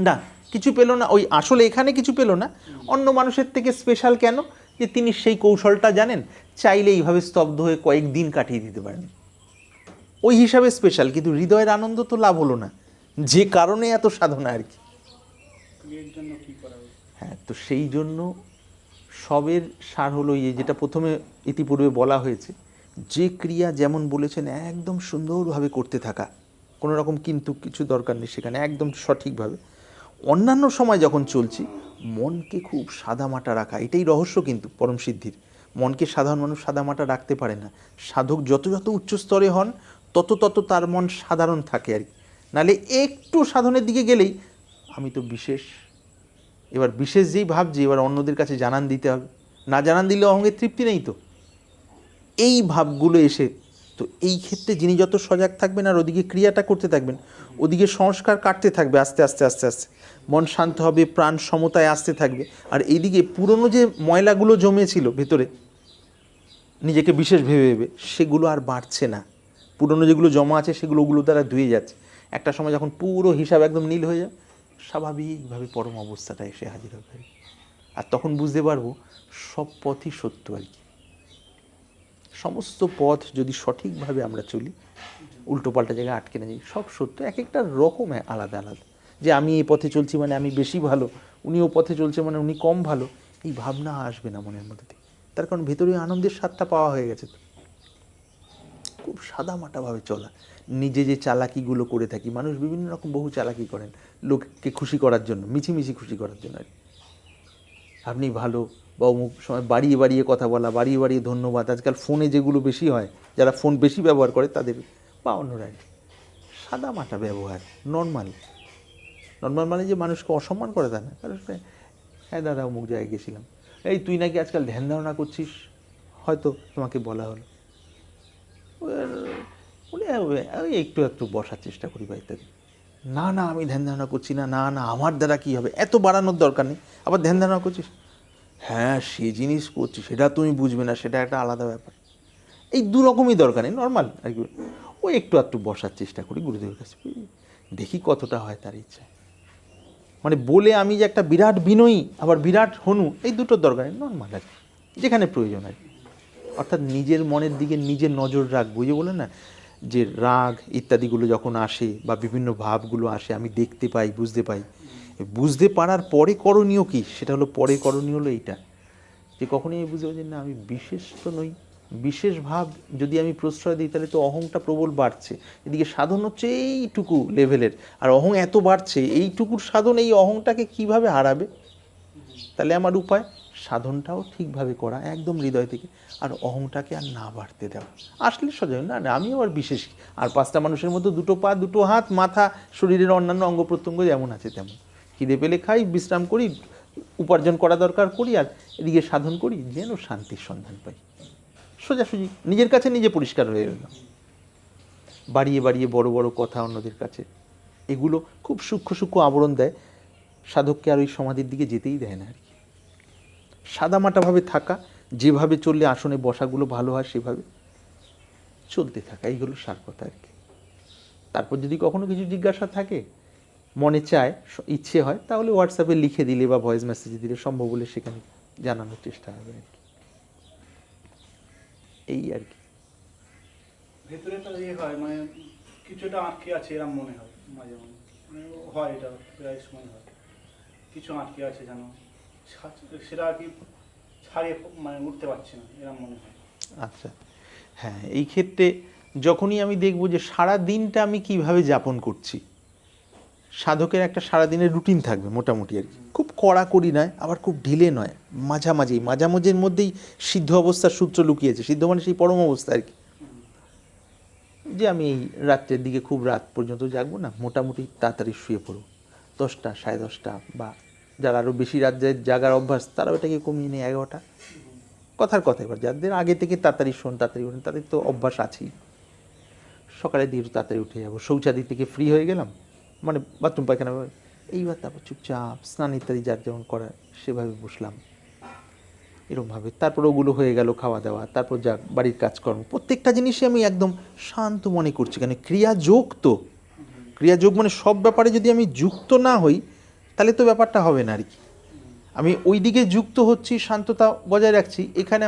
না, কিছু পেল না, ওই আসলে এখানে কিছু পেল না। অন্য মানুষের থেকে স্পেশাল কেন, যে তিনি সেই কৌশলটা জানেন, চাইলে এইভাবে স্তব্ধ হয়ে কয়েকদিন কাটিয়ে দিতে পারেন, ওই হিসাবে স্পেশাল। কিন্তু হৃদয়ের আনন্দ তো লাভ হলো না, যে কারণে এত সাধনা আর কি। হ্যাঁ, তো সেই জন্য সবের সার হলো এই, যেটা প্রথমে ইতিপূর্বে বলা হয়েছে, যে ক্রিয়া যেমন বলেছেন একদম সুন্দরভাবে করতে থাকা, কোনো রকম কিন্তু কিছু দরকার নেই সেখানে, একদম সঠিকভাবে। অন্যান্য সময় যখন চলছি, মনকে খুব সাদামাটা রাখা, এটাই রহস্য কিন্তু পরম সিদ্ধির। মনকে সাধারণ মানুষ সাদামাটা রাখতে পারে না। সাধক যত যত উচ্চ স্তরে হন, তত তত তার মন সাধারণ থাকে আর কি। নাহলে একটু সাধনের দিকে গেলেই আমি তো বিশেষ, এবার বিশেষ যেই ভাবছি, এবার অন্যদের কাছে জানান দিতে হবে, না জানান দিলে অহংের তৃপ্তি নেই তো, এই ভাবগুলো এসে। তো এই ক্ষেত্রে যিনি যত সজাগ থাকবেন আর ওদিকে ক্রিয়াটা করতে থাকবেন, ওদিকে সংস্কার কাটতে থাকবে আস্তে আস্তে আস্তে আস্তে, মন শান্ত হবে, প্রাণ সমতায় আসতে থাকবে। আর এইদিকে পুরনো যে ময়লাগুলো জমেছিল ভেতরে, নিজেকে বিশেষ ভেবে ভেবে, সেগুলো আর বাড়ছে না। পুরনো যেগুলো জমা আছে সেগুলো ওগুলো দ্বারা ধুয়ে যাচ্ছে। একটা সময় যখন পুরো হিসাব একদম নীল হয়ে যায়, স্বাভাবিকভাবে পরম অবস্থাটা এসে হাজির হবে। আর তখন বুঝতে পারবো সব পথই সত্য আর কি। সমস্ত পথ যদি সঠিকভাবে আমরা চলি, উল্টোপাল্টা জায়গায় আটকে না যাই, সব সত্য। এক একটা রকম আলাদা আলাদা, যে আমি এই পথে চলছি মানে আমি বেশি ভালো, উনি ও পথে চলছে মানে উনি কম ভালো, এই ভাবনা আসবে না মনের মধ্যে থেকে। তার কারণ ভেতরে আনন্দের স্বাদটা পাওয়া হয়ে গেছে। তো খুব সাদামাটাভাবে চলা, নিজে যে চালাকিগুলো করে থাকি, মানুষ বিভিন্ন রকম বহু চালাকি করেন লোককে খুশি করার জন্য, মিছিমিছি খুশি করার জন্য আর কি। আপনি ভালো বা অমুক সময় বাড়িয়ে বাড়িয়ে কথা বলা, বাড়িয়ে বাড়িয়ে ধন্যবাদ, আজকাল ফোনে যেগুলো বেশি হয়, যারা ফোন বেশি ব্যবহার করে তাদের বা অন্যরা আর কি। সাদামাটা ব্যবহার, নর্মাল মানে যে মানুষকে অসম্মান করে তা না। মানুষকে হ্যাঁ দাদা অমুক জায়গায় গেছিলাম, এই তুই নাকি আজকাল ধ্যান ধারণা করছিস, হয়তো তোমাকে বলা হলো, বলে ওই একটু বসার চেষ্টা করি বা ইত্যাদি। না না আমি ধ্যান ধারণা করছি না, না না আমার দ্বারা কী হবে, এত বাড়ানোর দরকার নেই। আবার ধ্যান ধারণা করছিস, হ্যাঁ সে জিনিস করছিস সেটা তুমি বুঝবে না, সেটা একটা আলাদা ব্যাপার। এই দু রকমই দরকার নেই, নর্মাল আর কি। ওই একটু বসার চেষ্টা করি গুরুদেবের কাছে, দেখি কতটা হয় তার ইচ্ছা। মানে বলে আমি যে একটা বিরাট বিনয়ী আবার বিরাট হনু, এই দুটোর দরকার নেই, নর্মাল আর কি, যেখানে প্রয়োজন আর কি। অর্থাৎ নিজের মনের দিকে নিজের নজর রাখবো। যে বলে না যে রাগ ইত্যাদিগুলো যখন আসে বা বিভিন্ন ভাবগুলো আসে, আমি দেখতে পাই, বুঝতে পাই, বুঝতে পারার পরে করণীয় কী, সেটা হলো পরে করণীয় হলো এইটা, যে কখনই আমি বুঝতে পারছি না আমি বিশেষ তো নই। বিশেষ ভাব যদি আমি প্রশ্রয় দিই তাহলে তো অহংটা প্রবল বাড়ছে, এদিকে সাধন হচ্ছে এইটুকু লেভেলের, আর অহং এত বাড়ছে, এইটুকুর সাধন এই অহংটাকে কিভাবে হারাবে? তাহলে আমার উপায় সাধনটাও ঠিকভাবে করা, একদম হৃদয় থেকে, আর অহংটাকে আর না বাড়তে দেওয়া। আসলে সোজা না না আমি আবার বিশেষ, আর পাঁচটা মানুষের মধ্যে দুটো পা, দুটো হাত, মাথা, শরীরের অন্যান্য অঙ্গ প্রত্যঙ্গ যেমন আছে তেমন, খিদে পেলে খাই, বিশ্রাম করি, উপার্জন করা দরকার করি, আর এদিকে সাধন করি, যেন শান্তির সন্ধান পাই। সোজাসুজি নিজের কাছে নিজে পরিষ্কার হয়ে গেলাম। বাড়িয়ে বাড়িয়ে বড় বড় কথা অন্যদের কাছে, এগুলো খুব সূক্ষ্ম আবরণ দেয় সাধককে, আর ওই সমাধির দিকে যেতেই দেয় না আর কি। সাদামাটাভাবে থাকা, যেভাবে চললে আসনে বসাগুলো ভালো হয় সেভাবে চলতে থাকা, এইগুলো সার কথা আর কি। তারপর যদি কখনো কিছু জিজ্ঞাসা থাকে, মনে চায়, ইচ্ছে হয়, তাহলে হোয়াটসঅ্যাপে লিখে দিলে বা ভয়েস মেসেজ দিলে সম্ভব হলে সেখানে জানানোর চেষ্টা হবে আর কি। এই আর কি। ভেতরে তো ইয়ে হয়, মানে কিছুটা আটকে আছে এরকম মনে হয় মাঝে মাঝে, মানে হয়, এটা প্রায় সময় হয়, কিছু আটকে আছে যেন সেটা আর কি ছাড়িয়ে মানে উঠতে পারছি না, এরকম মনে হয়। আচ্ছা, হ্যাঁ, এই ক্ষেত্রে যখনই আমি দেখব যে সারা দিনটা আমি কিভাবে যাপন করছি, সাধকের একটা সারাদিনের রুটিন থাকবে মোটামুটি আর কি, খুব কড়াকড়ি নয়, আবার খুব ঢিলে নয়, মাঝামাঝির মধ্যেই সিদ্ধ অবস্থার সূত্র লুকিয়েছে। সিদ্ধ মানে সেই পরম অবস্থা আর কি, যে আমি এই রাত্রের দিকে খুব রাত পর্যন্ত জাগবো না, মোটামুটি তাড়াতাড়ি শুয়ে পড়ব, 10টা, 10:30, বা যারা আরও বেশি রাত জাগার অভ্যাস তারাও এটাকে কমিয়ে নেয় 11টা। কথার কথা, এবার যাদের আগে থেকে তাড়াতাড়ি তাড়াতাড়ি ওঠেন তাদের তো অভ্যাস আছেই। সকালের দিকে একটু তাড়াতাড়ি উঠে যাবো, শৌচাদি থেকে ফ্রি হয়ে গেলাম, মানে বাথরুম পায়খানা, এইবার তারপর চুপচাপ স্নান ইত্যাদি যার যেমন করার সেভাবে বসলাম এরকমভাবে। তারপর ওগুলো হয়ে গেল, খাওয়া দাওয়া, তারপর যাক বাড়ির কাজকর্ম, প্রত্যেকটা জিনিসই আমি একদম শান্ত মনে করছি। কেন ক্রিয়াযোগ, তো ক্রিয়াযোগ মানে সব ব্যাপারে যদি আমি যুক্ত না হই তাহলে তো ব্যাপারটা হবে না আর কি। আমি ওই দিকে যুক্ত হচ্ছি, শান্ততা বজায় রাখছি, এখানে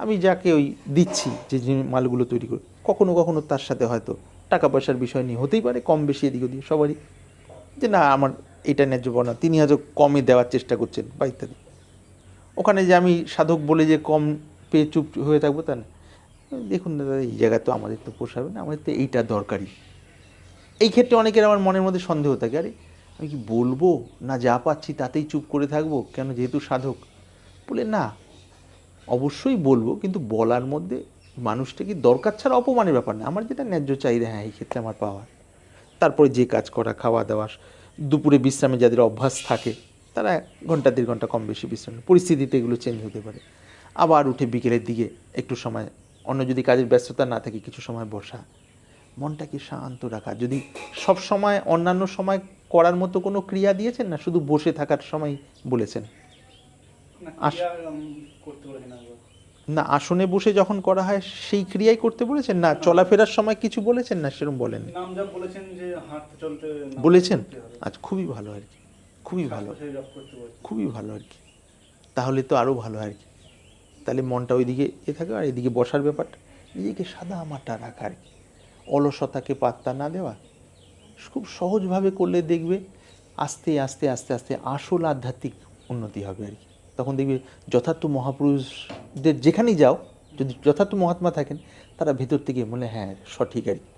আমি যাকে ওই দিচ্ছি যে মালগুলো তৈরি করে, কখনো কখনো তার সাথে হয়তো টাকা পয়সার বিষয় নিয়ে হতেই পারে কম বেশি এদিক ওদিক সবারই, যে না আমার এটা ন্যায্য পাওনা, তিনি হয়তো কমে দেওয়ার চেষ্টা করছেন বা ইত্যাদি। ওখানে যে আমি সাধক বলে যে কম পেয়ে চুপ হয়ে থাকবো তা না। দেখুন দাদা এই জায়গায় তো আমাদের তো পোষাবে না, আমাদের তো এইটা দরকারি। এই ক্ষেত্রে অনেকের আমার মনের মধ্যে সন্দেহ থাকে, আরে আমি কি বলবো না যা পাচ্ছি তাতেই চুপ করে থাকবো, কেন যেহেতু সাধক। বলে না, অবশ্যই বলবো, কিন্তু বলার মধ্যে মানুষটা কি দরকার ছাড়া অপমানের ব্যাপার না, আমার যেটা ন্যায্য চাহিদা, হ্যাঁ এই ক্ষেত্রে আমার পাওয়ার। তারপরে যে কাজ করা, খাওয়া দাওয়া, দুপুরে বিশ্রামে যাদের অভ্যাস থাকে তারা 1-1.5 ঘন্টা কম বেশি বিশ্রাম, পরিস্থিতিতে এগুলো চেঞ্জ হতে পারে। আবার উঠে বিকেলের দিকে একটু সময়, অন্য যদি কাজের ব্যস্ততা না থাকে কিছু সময় বসা, মনটাকে শান্ত রাখা। যদি সব সময় অন্যান্য সময় করার মতো কোনো ক্রিয়া দিয়েছেন না, শুধু বসে থাকার সময় বলেছেন না, আসনে বসে যখন করা হয় সেই ক্রিয়াই করতে বলেছেন না, চলাফেরার সময় কিছু বলেছেন না, সেরকম বলেন বলেছেন। আচ্ছা, খুবই ভালো আর কি, খুবই ভালো আর কি, তাহলে তো আরও ভালো আর কি। তাহলে মনটা ওইদিকে থাকে, আর এদিকে বসার ব্যাপারটা নিজেকে সাদা মাটা রাখা আর কি, অলসতাকে পাত্তা না দেওয়া। খুব সহজভাবে করলে দেখবে আস্তে আস্তে আস্তে আস্তে আসল আধ্যাত্মিক উন্নতি হবে আর কি। তখন দেখবে যথার্থ মহাপুরুষদের যেখানেই যাও, যদি যথার্থ মহাত্মা থাকেন, তারা ভেতর থেকে বলে হ্যাঁ সঠিক আর কি,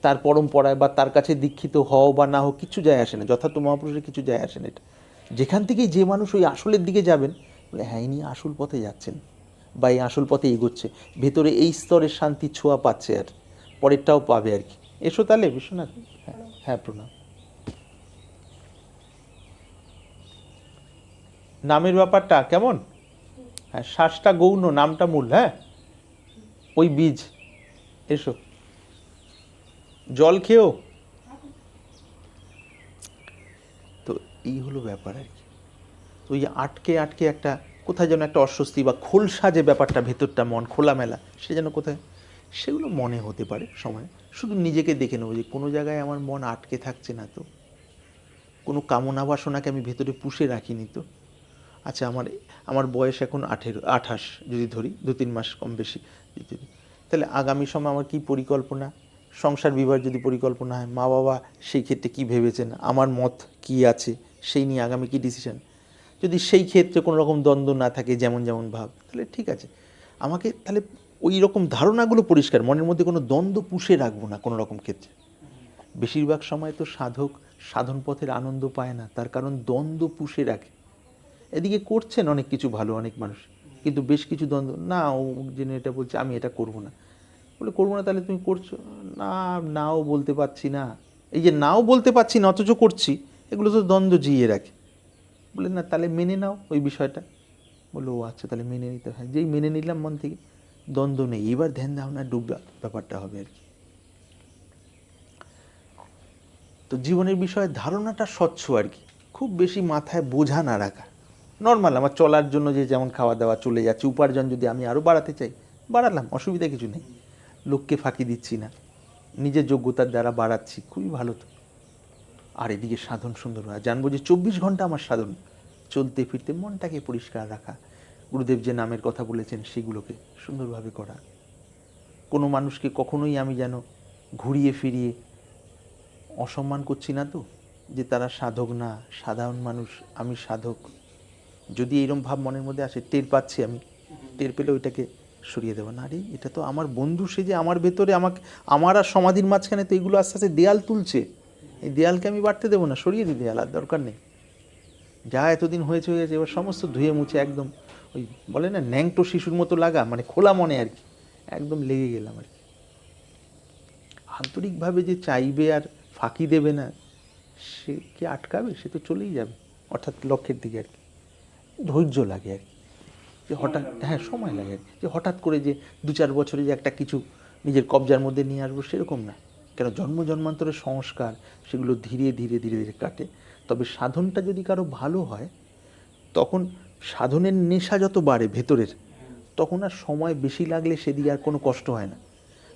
তার পরম্পরায় বা তার কাছে দীক্ষিত হও বা না হোক কিছু যায় আসে না, যথার্থ মহাপুরুষের কিছু যায় আসে না। এটা যেখান থেকেই যে মানুষ ওই আসলের দিকে যাবেন, বলে হ্যাঁ ইনি আসল পথে যাচ্ছেন বা এই আসল পথে এগোচ্ছে, ভেতরে এই স্তরের শান্তির ছোঁয়া পাচ্ছে, আর পরেরটাও পাবে আর কি। এসো তাহলে বিশ্বনাথ। হ্যাঁ হ্যাঁ, প্রণাম। নামের ব্যাপারটা কেমন? হ্যাঁ, শ্বাসটা গৌণ, নামটা মূল। হ্যাঁ, ওই বীজ। এসো, জল খেও। তো এই হলো ব্যাপার আর কি। তো ওই আটকে আটকে একটা কোথায় যেন একটা অস্বস্তি বা খোলসা যে ব্যাপারটা, ভেতরটা মন খোলামেলা, সে যেন কোথায়, সেগুলো মনে হতে পারে সময়। শুধু নিজেকে দেখে নেবো যে কোনো জায়গায় আমার মন আটকে থাকছে না তো, কোনো কামনা বাসনাকে আমি ভেতরে পুষে রাখিনি তো। আচ্ছা, আমার বয়স এখন 28 যদি ধরি, 2-3 মাস কম বেশি যদি ধরি, তাহলে আগামী সময় আমার কী পরিকল্পনা, সংসার বিবাহ যদি পরিকল্পনা হয়, মা বাবা সেই ক্ষেত্রে কী ভেবেছেন, আমার মত কী আছে সেই নিয়ে আগামী কী ডিসিশন, যদি সেই ক্ষেত্রে কোনো রকম দ্বন্দ্ব না থাকে, যেমন যেমন ভাব, তাহলে ঠিক আছে। আমাকে তাহলে ওই রকম ধারণাগুলো পরিষ্কার, মনের মধ্যে কোনো দ্বন্দ্ব পুষে রাখবো না কোনো রকম ক্ষেত্রে। বেশিরভাগ সময় তো সাধক সাধন পথের আনন্দ পায় না, তার কারণ দ্বন্দ্ব পুষে রাখে। এদিকে করছেন অনেক কিছু ভালো অনেক মানুষ, কিন্তু বেশ কিছু দ্বন্দ্ব, না ও জেনে এটা বলছে আমি এটা করব না, বলে করবো না তাহলে তুমি করছো না, নাও বলতে পারছি না, এই যে নাও বলতে পারছি না অথচ করছি, এগুলো তো দ্বন্দ্ব জিয়ে রাখে। বলে না তাহলে মেনে নাও ওই বিষয়টা। বললো ও আচ্ছা, তাহলে মেনে নিতে হয়। যেই মেনে নিলাম মন থেকে, দ্বন্দ্ব নেই, এবার ধ্যান ধারণা ডুববা ব্যাপারটা হবে আর কি। তো জীবনের বিষয়ে ধারণাটা স্বচ্ছ আর কি, খুব বেশি মাথায় বোঝা না রাখা। নর্মাল আমার চলার জন্য যে যেমন খাওয়া দাওয়া চলে যাচ্ছে, উপার্জন যদি আমি আরও বাড়াতে চাই বাড়ালাম, অসুবিধা কিছু নেই, লোককে ফাঁকি দিচ্ছি না, নিজের যোগ্যতার দ্বারা বাড়াচ্ছি, খুবই ভালো তো। আর এদিকে সাধন সুন্দর হয়, জানবো যে 24 ঘন্টা আমার সাধন, চলতে ফিরতে মনটাকে পরিষ্কার রাখা, গুরুদেব যে নামের কথা বলেছেন সেগুলোকে সুন্দরভাবে করা। কোনো মানুষকে কখনোই আমি যেন ঘুরিয়ে ফিরিয়ে অসম্মান করছি না তো, যে তারা সাধক না, সাধারণ মানুষ, আমি সাধক। যদি এইরকম ভাব মনের মধ্যে আসে, টের পাচ্ছি আমি, টের পেলে ওইটাকে সরিয়ে দেবো না। আরে এটা তো আমার বন্ধু, সে যে আমার ভেতরে আমাকে, আমার আর সমাধির মাঝখানে তো এগুলো আস্তে আস্তে দেয়াল তুলছে, এই দেয়ালকে আমি বাড়তে দেবো না, সরিয়ে দিই দেয়াল, আর দরকার নেই। যা এতদিন হয়েছে হয়েছে, এবার সমস্ত ধুয়ে মুছে একদম ওই বলে না ন্যাংটো শিশুর মতো লাগা, মানে খোলা মনে আর কি, একদম লেগে গেলাম আর কি। আন্তরিকভাবে যে চাইবে আর ফাঁকি দেবে না, সে কি আটকাবে? সে তো চলেই যাবে, অর্থাৎ লক্ষ্যের দিকে আর কি। ধৈর্য লাগে আর কি, যে হঠাৎ, হ্যাঁ সময় লাগে আর কি, যে হঠাৎ করে যে 2-4 বছরে যে একটা কিছু নিজের কবজার মধ্যে নিয়ে আসবো সেরকম না। কেন, জন্ম জন্মান্তরের সংস্কার সেগুলো ধীরে ধীরে ধীরে ধীরে কাটে। তবে সাধনটা যদি কারো ভালো হয়, তখন সাধনের নেশা যত বাড়ে ভেতরের, তখন আর সময় বেশি লাগলে সেদিকে আর কোনো কষ্ট হয় না।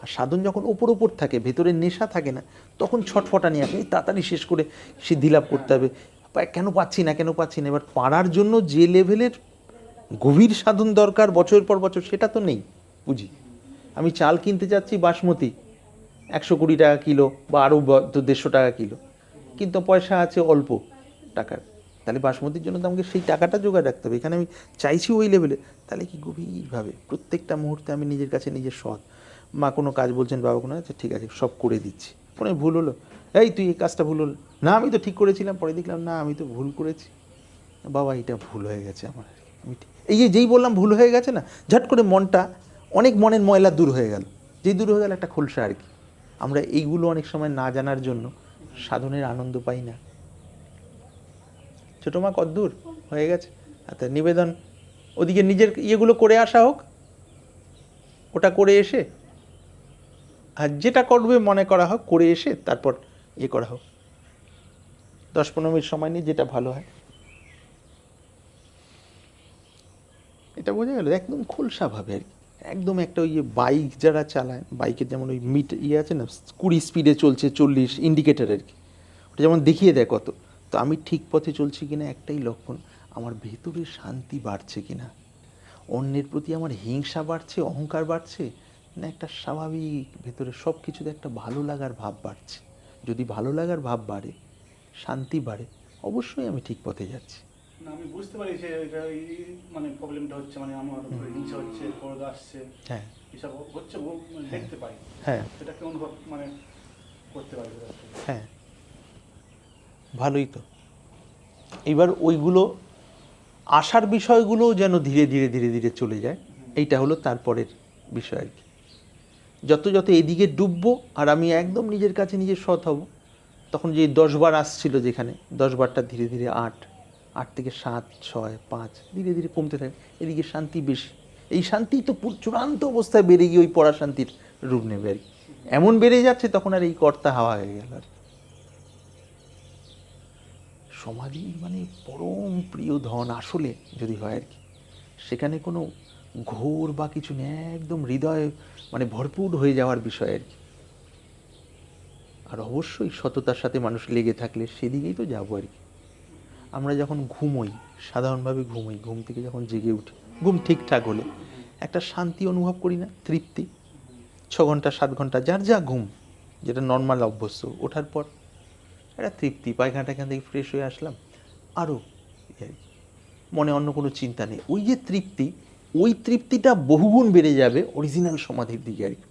আর সাধন যখন ওপর থাকে, ভেতরের নেশা থাকে না, তখন ছটফটানি আসে, তাড়াতাড়ি শেষ করে সিদ্ধি লাভ করতে হবে, কেন পাচ্ছি না কেন পাচ্ছি না। এবার পারার জন্য যে লেভেলের গভীর সাধন দরকার বছরের পর বছর, সেটা তো নেই বুঝি। আমি চাল কিনতে যাচ্ছি বাসমতি 120 টাকা কিলো বা আরও 150 টাকা কিলো, কিন্তু পয়সা আছে অল্প টাকার, তাহলে বাসমতির জন্য তো আমাকে সেই টাকাটা জোগাড় রাখতে হবে। এখানে আমি চাইছি ওই লেভেলে, তাহলে কি গভীরভাবে প্রত্যেকটা মুহূর্তে আমি নিজের কাছে নিজের সৎ। মা কোনো কাজ বলছেন, বাবা কোনো, আচ্ছা ঠিক আছে সব করে দিচ্ছি, কোনো ভুল হলো, এই তুই এই কাজটা ভুল হলো, না আমি তো ঠিক করেছিলাম, পরে দেখলাম না আমি তো ভুল করেছি, বাবা এটা ভুল হয়ে গেছে আমার, আমি এই যে যেই বললাম ভুল হয়ে গেছে না, ঝট করে মনটা, অনেক মনের ময়লা দূর হয়ে গেল, যেই দূর হয়ে গেল একটা খোলসা আর কি। আমরা এইগুলো অনেক সময় না জানার জন্য সাধনের আনন্দ পাই না। ছোটো মা কদ্দূর হয়ে গেছে? আচ্ছা, নিবেদন ওদিকে নিজের ইয়েগুলো করে আসা হোক, ওটা করে এসে, আর যেটা করবে মনে করা হোক করে এসে তারপর ইয়ে করা হোক, 10-15 মিনিট সময় নিয়ে যেটা ভালো হয়। এটা বোঝা গেল একদম খোলসাভাবে আর কি। একদম একটা ওই যে বাইক যারা চালায়, বাইকের যেমন ওই ইয়ে আছে না, 20 স্পিডে চলছে, 40 ইন্ডিকেটার আর কি, ওটা যেমন দেখিয়ে দেয় কত, তো আমি ঠিক পথে চলছি কিনা একটাই লক্ষণ, আমার ভেতরে শান্তি বাড়ছে কিনা, অন্যের প্রতি আমার হিংসা বাড়ছে, অহংকার বাড়ছে না, একটা স্বাভাবিক ভেতরে সব কিছুতে একটা ভালো লাগার ভাব বাড়ছে। যদি ভালো লাগার ভাব বাড়ে, শান্তি বাড়ে, অবশ্যই আমি ঠিক পথে যাচ্ছি। না, আমি বুঝতে পারি যে এটা মানে প্রবলেমটা হচ্ছে, মানে আমার হিংসা হচ্ছে, ক্রোধ আসছে, হ্যাঁ এসব হচ্ছে, দেখতে পাই। হ্যাঁ সেটাকে অনুভব মানে করতে পারি। হ্যাঁ, ভালোই তো। এবার ওইগুলো আশার বিষয়গুলো যেন ধীরে ধীরে ধীরে ধীরে চলে যায়, এইটা হলো তারপরের বিষয় আর কি। যত যত এদিকে ডুববো আর আমি একদম নিজের কাছে নিজে সৎ হব, তখন যে 10 বার আসছিল যেখানে 10 বারটা ধীরে ধীরে 8, 8 থেকে 7, 6, 5 ধীরে ধীরে কমতে থাকে। এদিকে শান্তি বেশি, এই শান্তি তো চূড়ান্ত অবস্থায় বেড়ে গিয়ে ওই পড়া শান্তির রূপ নেবে আর কি। এমন বেড়ে যাচ্ছে তখন আর এই কর্তা হাওয়া হয়ে গেল আর কি। সমাধি মানে পরম প্রিয় ধন আসলে যদি হয় আর কি, সেখানে কোনো ঘোর বা কিছু নেই, একদম হৃদয় মানে ভরপুর হয়ে যাওয়ার বিষয় আর কি। আর অবশ্যই সততার সাথে মানুষ লেগে থাকলে সেদিকেই তো যাবো আর কি। আমরা যখন ঘুমোই, সাধারণভাবে ঘুমোই, ঘুম থেকে যখন জেগে উঠি, ঘুম ঠিকঠাক হলে একটা শান্তি অনুভব করি না, তৃপ্তি। 6 ঘন্টা 7 ঘন্টা যার যা ঘুম, যেটা নর্মাল অভ্যস্ত, ওঠার পর একটা তৃপ্তি, পায়খানাটা এখান থেকে ফ্রেশ হয়ে আসলাম, আরও মনে অন্য কোনো চিন্তা নেই। ওই যে তৃপ্তি, ওই তৃপ্তিটা বহুগুণ বেড়ে যাবে অরিজিনাল সমাধির দিকে আর কি।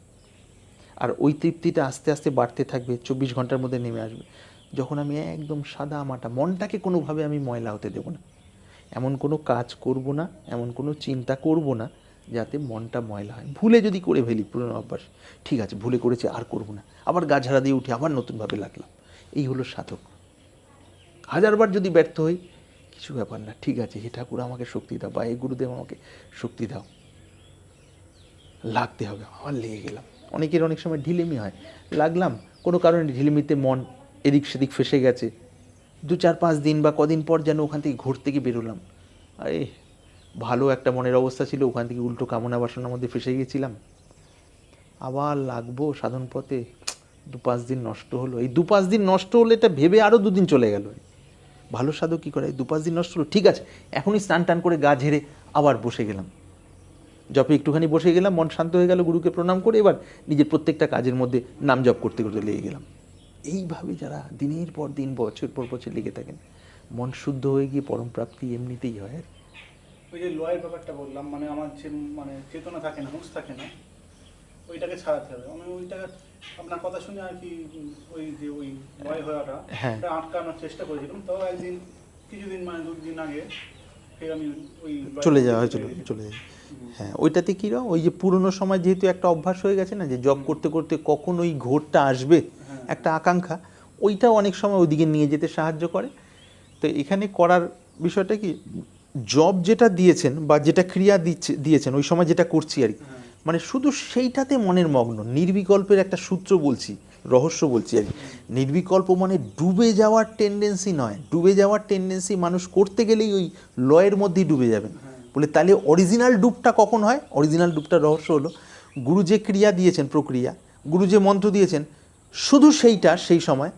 আর ওই তৃপ্তিটা আস্তে আস্তে বাড়তে থাকবে, 24 ঘন্টার মধ্যে নেমে আসবে যখন আমি একদম সাদা মাটা, মনটাকে কোনোভাবে আমি ময়লা হতে দেবো না, এমন কোনো কাজ করব না, এমন কোনো চিন্তা করব না যাতে মনটা ময়লা হয়। ভুলে যদি করে ফেলি পুরনো অভ্যাস, ঠিক আছে ভুলে করেছি আর করব না, আবার গা ঝাড়া দিয়ে উঠে আবার নতুনভাবে লাগলাম, এই হলো সাধক। 1000 বার যদি ব্যর্থ হই, কিছু ব্যাপার না, ঠিক আছে হে ঠাকুর আমাকে শক্তি দাও, বা এই গুরুদেব আমাকে শক্তি দাও, লাগতে হবে, আবার লেগে গেলাম। অনেকের অনেক সময় ঢিলেমি হয়, লাগলাম কোনো কারণে ঢিলেমিতে মন এদিক সেদিক ফেসে গেছে, 2-4-5 দিন বা কদিন পর যেন ওখান থেকে ঘুর থেকে বেরোলাম, আরে ভালো একটা মনের অবস্থা ছিল, ওখান থেকে উল্টো কামনা বাসনার মধ্যে ফেসে গেছিলাম, আবার লাগবো সাধন পথে, 2-5 দিন নষ্ট হলো। এই 2-5 দিন নষ্ট হলো এটা ভেবে আরও 2 দিন চলে গেল। ভালো সাধক কী করে, 2-5 দিন নষ্ট হলো, ঠিক আছে এখনই স্নান টান করে গা ঝেড়ে আবার বসে গেলাম, জপে একটুখানি বসে গেলাম, মন শান্ত হয়ে গেল, গুরুকে প্রণাম করে এবার নিজের প্রত্যেকটা কাজের মধ্যে নাম জপ করতে করতে লেগে গেলাম। এইভাবে যারা দিনের পর দিন বছর পর বছর লেগে থাকেন, মন শুদ্ধ হয়ে গিয়ে পরম প্রাপ্তি এমনিতেই হয় আর কি। ওই যে লয়ের ব্যাপারটা বললাম, মানে আমার যে মানে চেতনা থাকে না, হুঁশ থাকে না, ওইটাকে ছাড়াতে হবে। আমি ওইটা আপনার কথা শুনে আর কি ওই যে ওই লয় হওয়াটা হ্যাঁ। ওটা আটকানোর চেষ্টা করেছিলাম। তো একদিন কিছুদিন মানে 2 দিন আগে ফের আমি ওই চলে যাওয়া হয়েছিল, চলে যাওয়া। হ্যাঁ, ওইটাতে কী রকম, ওই যে পুরনো সময় যেহেতু একটা অভ্যাস হয়ে গেছে না, যে জব করতে করতে কখন ওই ঘোরটা আসবে, একটা আকাঙ্ক্ষা, ওইটাও অনেক সময় ওইদিকে নিয়ে যেতে সাহায্য করে। তো এখানে করার বিষয়টা কি, জব যেটা দিয়েছেন বা যেটা ক্রিয়া দিয়েছেন ওই সময় যেটা করছি আর কি, মানে শুধু সেইটাতে মনের মগ্ন, নির্বিকল্পের একটা সূত্র বলছি, রহস্য বলছি আর কি। নির্বিকল্প মানে ডুবে যাওয়ার টেন্ডেন্সি নয়, ডুবে যাওয়ার টেন্ডেন্সি মানুষ করতে গেলেই ওই লয়ের মধ্যেই ডুবে যাবেন বলে। তাহলে অরিজিনাল ডুবটা কখন হয়, অরিজিনাল ডুবটার রহস্য হলো গুরু যে ক্রিয়া দিয়েছেন, প্রক্রিয়া, গুরু যে মন্ত্র দিয়েছেন, শুধু সেইটা সেই সময়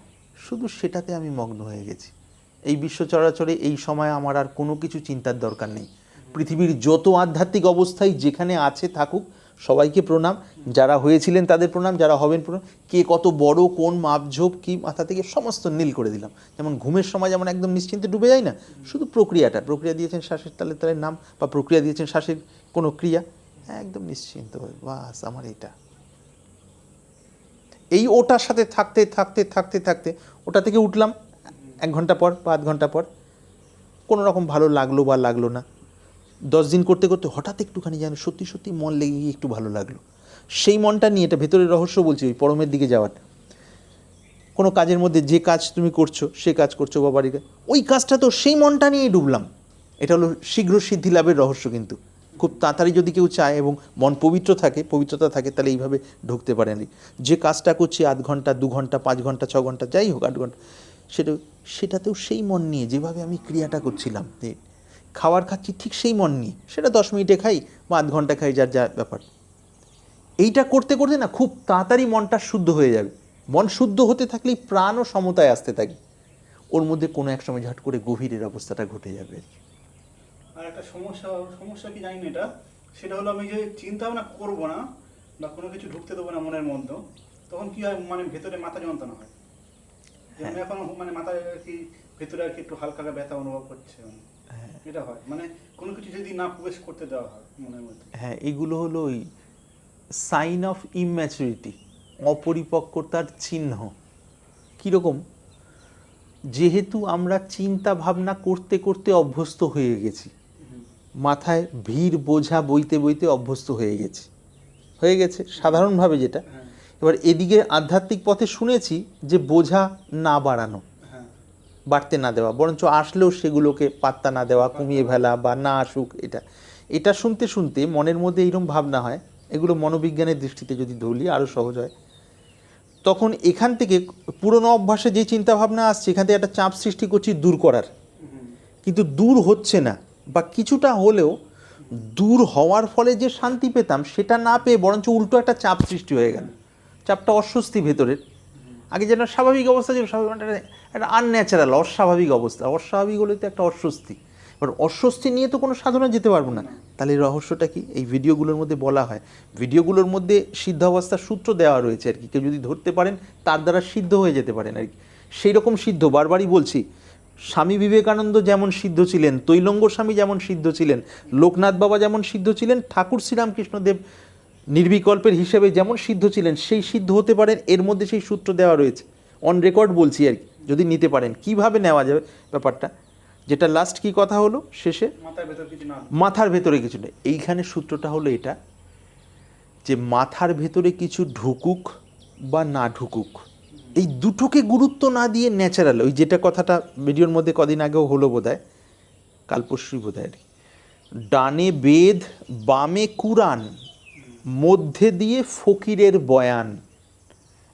শুধু সেটাতে আমি মগ্ন হয়ে গেছি। এই বিশ্ব চরাচরে এই সময় আমার আর কোনো কিছু চিন্তার দরকার নেই। পৃথিবীর যত আধ্যাত্মিক অবস্থায় যেখানে আছে থাকুক, সবাইকে প্রণাম, যারা হয়েছিলেন তাদের প্রণাম, যারা হবেন প্রণাম, কে কত বড় কোন মাপঝোপ কি মাথা থেকে সমস্ত নীল করে দিলাম। যেমন ঘুমের সময় যেমন একদম নিশ্চিন্তে ডুবে যায় না, শুধু প্রক্রিয়া দিয়েছেন শ্বাসের তালে তালে নাম, বা প্রক্রিয়া দিয়েছেন শ্বাসের কোনো ক্রিয়া, একদম নিশ্চিন্ত হয়ে বাস আমার এটা, এই ওটার সাথে থাকতে থাকতে থাকতে থাকতে ওটা থেকে উঠলাম 1 ঘন্টা পর বা 1/2 ঘন্টা পর, কোনো রকম ভালো লাগলো বা লাগলো না, 10 দিন করতে করতে হঠাৎ একটুখানি যেন সত্যি সত্যি মন লেগে গিয়ে একটু ভালো লাগলো। সেই মনটা নিয়ে, এটা ভেতরের রহস্য বলছি, ওই পরমের দিকে যাওয়ার। কোনো কাজের মধ্যে যে কাজ তুমি করছো, সে কাজ করছো বা বাড়িতে, ওই কাজটা তো সেই মনটা নিয়েই ডুবলাম। এটা হলো শীঘ্র সিদ্ধি লাভের রহস্য। কিন্তু খুব তাড়াতাড়ি যদি কেউ চায় এবং মন পবিত্র থাকে, পবিত্রতা থাকে, তাহলে এইভাবে ঢুকতে পারেন। যে কাজটা করছি 1/2 ঘন্টা 2 ঘন্টা 5 ঘন্টা 6 ঘন্টা যাই হোক 8 ঘন্টা, সেটাতেও সেই মন নিয়ে যেভাবে আমি ক্রিয়াটা করছিলাম, খাবার খাচ্ছি ঠিক সেই মন নিয়ে, সেটা 10 মিনিটে খাই বা 1/2 ঘন্টা খাই, যার যা ব্যাপার। এইটা করতে করতে না খুব তাড়াতাড়ি মনটা শুদ্ধ হয়ে যাবে। মন শুদ্ধ হতে থাকলেই প্রাণও সমতায় আসতে থাকে, ওর মধ্যে কোনো এক সময় ঝট করে গভীরের অবস্থাটা ঘটে যাবে। আর একটা সমস্যা কি জানি না এটা, সেটা হলো আমি যে চিন্তা ভাবনা করবো না বা কোনো কিছু ঢুকতে দেবো না মনের মধ্যে, তখন কি হয়, মানে ভেতরে মাথা যন্ত্রণা হয়। আমি এখন মানে মাথায় আর কি ভেতরে আর কি একটু হালকা ব্যথা অনুভব করছে, এটা হয় মানে কোনো কিছু যদি না প্রবেশ করতে দেওয়া হয় মনের মধ্যে। হ্যাঁ, এগুলো হলো ওই সাইন অফ ইম্যাচুরিটি, অপরিপক্কতার চিহ্ন। কীরকম, যেহেতু আমরা চিন্তা ভাবনা করতে করতে অভ্যস্ত হয়ে গেছি, মাথায় ভিড় বোঝা বইতে বইতে অভ্যস্ত হয়ে গেছে সাধারণভাবে যেটা। এবার এদিকে আধ্যাত্মিক পথে শুনেছি যে বোঝা না বাড়ানো, বাড়তে না দেওয়া, বরঞ্চ আসলেও সেগুলোকে পাত্তা না দেওয়া, কমিয়ে ফেলা বা না আসুক। এটা শুনতে শুনতে মনের মধ্যে এইরকম ভাবনা হয়, এগুলো মনোবিজ্ঞানের দৃষ্টিতে যদি ধরলি আরও সহজ হয়। তখন এখান থেকে পুরনো অভ্যাসে যে চিন্তাভাবনা আসছে এখান থেকে একটা চাপ সৃষ্টি করছি দূর করার, কিন্তু দূর হচ্ছে না, বা কিছুটা হলেও দূর হওয়ার ফলে যে শান্তি পেতাম সেটা না পেয়ে বরঞ্চ উল্টো একটা চাপ সৃষ্টি হয়ে গেল। চাপটা অস্বস্তি ভেতরের, আগে যেন স্বাভাবিক অবস্থা ছিল, একটা আনন্যাচারাল অস্বাভাবিক অবস্থা, অস্বাভাবিক হলে তো একটা অস্বস্তি। এবার অস্বস্তি নিয়ে তো কোনো সাধনা যেতে পারবো না। তাহলে রহস্যটা কি? এই ভিডিওগুলোর মধ্যে বলা হয়, ভিডিওগুলোর মধ্যে সিদ্ধ অবস্থার সূত্র দেওয়া রয়েছে আর কি। কেউ যদি ধরতে পারেন তার দ্বারা সিদ্ধ হয়ে যেতে পারেন আর কি। সেই রকম সিদ্ধ, বারবারই বলছি, স্বামী বিবেকানন্দ যেমন সিদ্ধ ছিলেন, তৈলঙ্গ স্বামী যেমন সিদ্ধ ছিলেন, লোকনাথ বাবা যেমন সিদ্ধ ছিলেন, ঠাকুর শ্রীরামকৃষ্ণদেব নির্বিকল্পের হিসেবে যেমন সিদ্ধ ছিলেন, সেই সিদ্ধ হতে পারেন। এর মধ্যে সেই সূত্র দেওয়া রয়েছে, অন রেকর্ড বলছি আর কি, যদি নিতে পারেন কিভাবে নেওয়া যাবে ব্যাপারটা। যেটা লাস্ট কি কথা হলো শেষে, মাথার ভেতরে কিছু নেই। এইখানে সূত্রটা হলো এটা, যে মাথার ভেতরে কিছু ঢুকুক বা না ঢুকুক, এই দুটোকে গুরুত্ব না দিয়ে ন্যাচারাল, ওই যেটা কথাটা ভিডিওর মধ্যে কদিন আগেও হলো বোধহয়, কাল পরশুই বোধহয়, ডানে বেদ বামে কুরআন, মধ্যে দিয়ে ফকিরের বয়ান।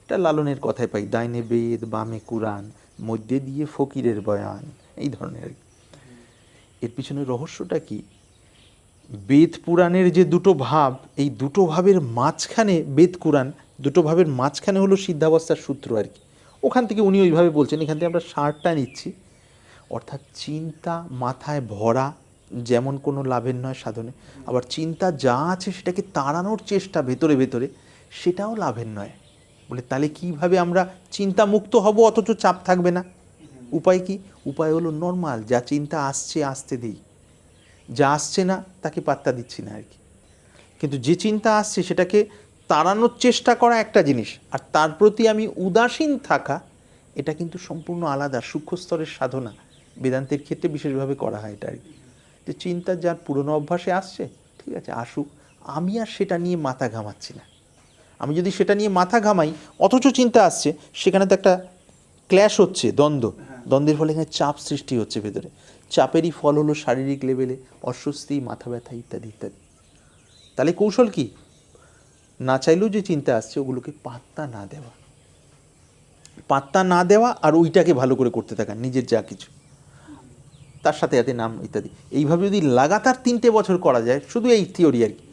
এটা লালনের কথায় পাই, ডাইনে বেদ বামে কুরআন, মধ্যে দিয়ে ফকিরের বয়ান, এই ধরনের। এর পিছনে রহস্যটা কি? বেদ পুরাণের যে দুটো ভাব, এই দুটো ভাবের মাঝখানে, বেদ কুরআন দুটো ভাবের মাঝখানে হলো সিদ্ধাবস্থার সূত্র আর কি। ওখান থেকে উনি ওইভাবে বলছেন, এখান থেকে আমরা সারটা নিচ্ছি। অর্থাৎ চিন্তা মাথায় ভরা যেমন কোনো লাভের নয় সাধনে, আবার চিন্তা যা আছে সেটাকে তাড়ানোর চেষ্টা ভেতরে ভেতরে, সেটাও লাভের নয়। বলে তাহলে কীভাবে আমরা চিন্তা মুক্ত হব অথচ চাপ থাকবে না? উপায় কি? উপায় হলো নর্মাল, যা চিন্তা আসছে আসতে দিই, যা আসছে না তাকে পাত্তা দিচ্ছি না আর কি। কিন্তু যে চিন্তা আসছে সেটাকে তাড়ানোর চেষ্টা করা একটা জিনিস, আর তার প্রতি আমি উদাসীন থাকা, এটা কিন্তু সম্পূর্ণ আলাদা সূক্ষ্ম স্তরের সাধনা। বেদান্তের ক্ষেত্রে বিশেষভাবে করা হয় এটা আর কি। যে চিন্তা যার পুরনো অভ্যাসে আসছে, ঠিক আছে আসুক, আমি আর সেটা নিয়ে মাথা ঘামাচ্ছি না। আমি যদি সেটা নিয়ে মাথা ঘামাই অথচ চিন্তা আসছে, সেখানে তো একটা ক্ল্যাশ হচ্ছে, দ্বন্দ্বের ফলে এখানে চাপ সৃষ্টি হচ্ছে ভেতরে। চাপেরই ফল হলো শারীরিক লেভেলে অস্বস্তি, মাথা ব্যথা ইত্যাদি ইত্যাদি। তাহলে কৌশল কি? না চাইলেও যে চিন্তা আসছে ওগুলোকে পাত্তা না দেওয়া, আর ওইটাকে ভালো করে করতে থাকা, নিজের যা কিছু তার সাথে সাথে নাম ইত্যাদি। এইভাবে যদি লাগাতার 3টে বছর করা যায়, শুধু এই থিওরি আর কি,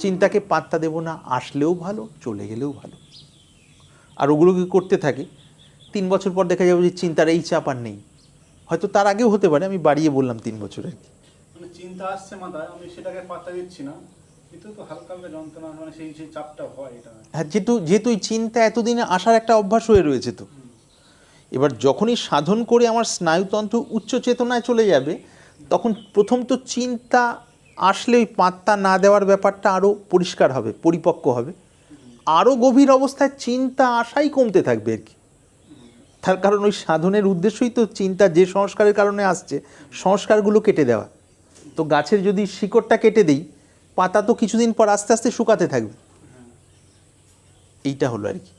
চিন্তাকে পাত্তা দেব না, আসলেও ভালো চলে গেলেও ভালো, আর ওগুলোকে করতে থাকি, 3 বছর পর দেখা যাবে যে চিন্তার এই চাপ আর নেই। হয়তো তার আগেও হতে পারে, আমি বাড়িয়ে বললাম 3 বছর আর কি। মানে চিন্তা আসছে মাথায়, আমি সেটাকে পাত্তা দিচ্ছি না, কিন্তু তো হালকা হালকা যন্ত্রণা, মানে সেই চাপটা হয়। এটা হ্যাঁ, যেহেতু চিন্তা এতদিনে আসার একটা অভ্যাস হয়ে রয়েছে, তো এবার যখনই সাধন করে আমার স্নায়ুতন্ত্র উচ্চ চেতনায় চলে যাবে, তখন প্রথম তো চিন্তা আসলে ওই পাত্তা না দেওয়ার ব্যাপারটা আরও পরিষ্কার হবে, পরিপক্ক হবে। আরও গভীর অবস্থায় চিন্তা আসাই কমতে থাকবে আর কি। তার কারণ ওই সাধনের উদ্দেশ্যই তো চিন্তা যে সংস্কারের কারণে আসছে, সংস্কারগুলো কেটে দেওয়া। তো গাছের যদি শিকড়টা কেটে দেই, পাতা তো কিছুদিন পর আস্তে আস্তে শুকাতে থাকবে। এইটা হলো আর কি।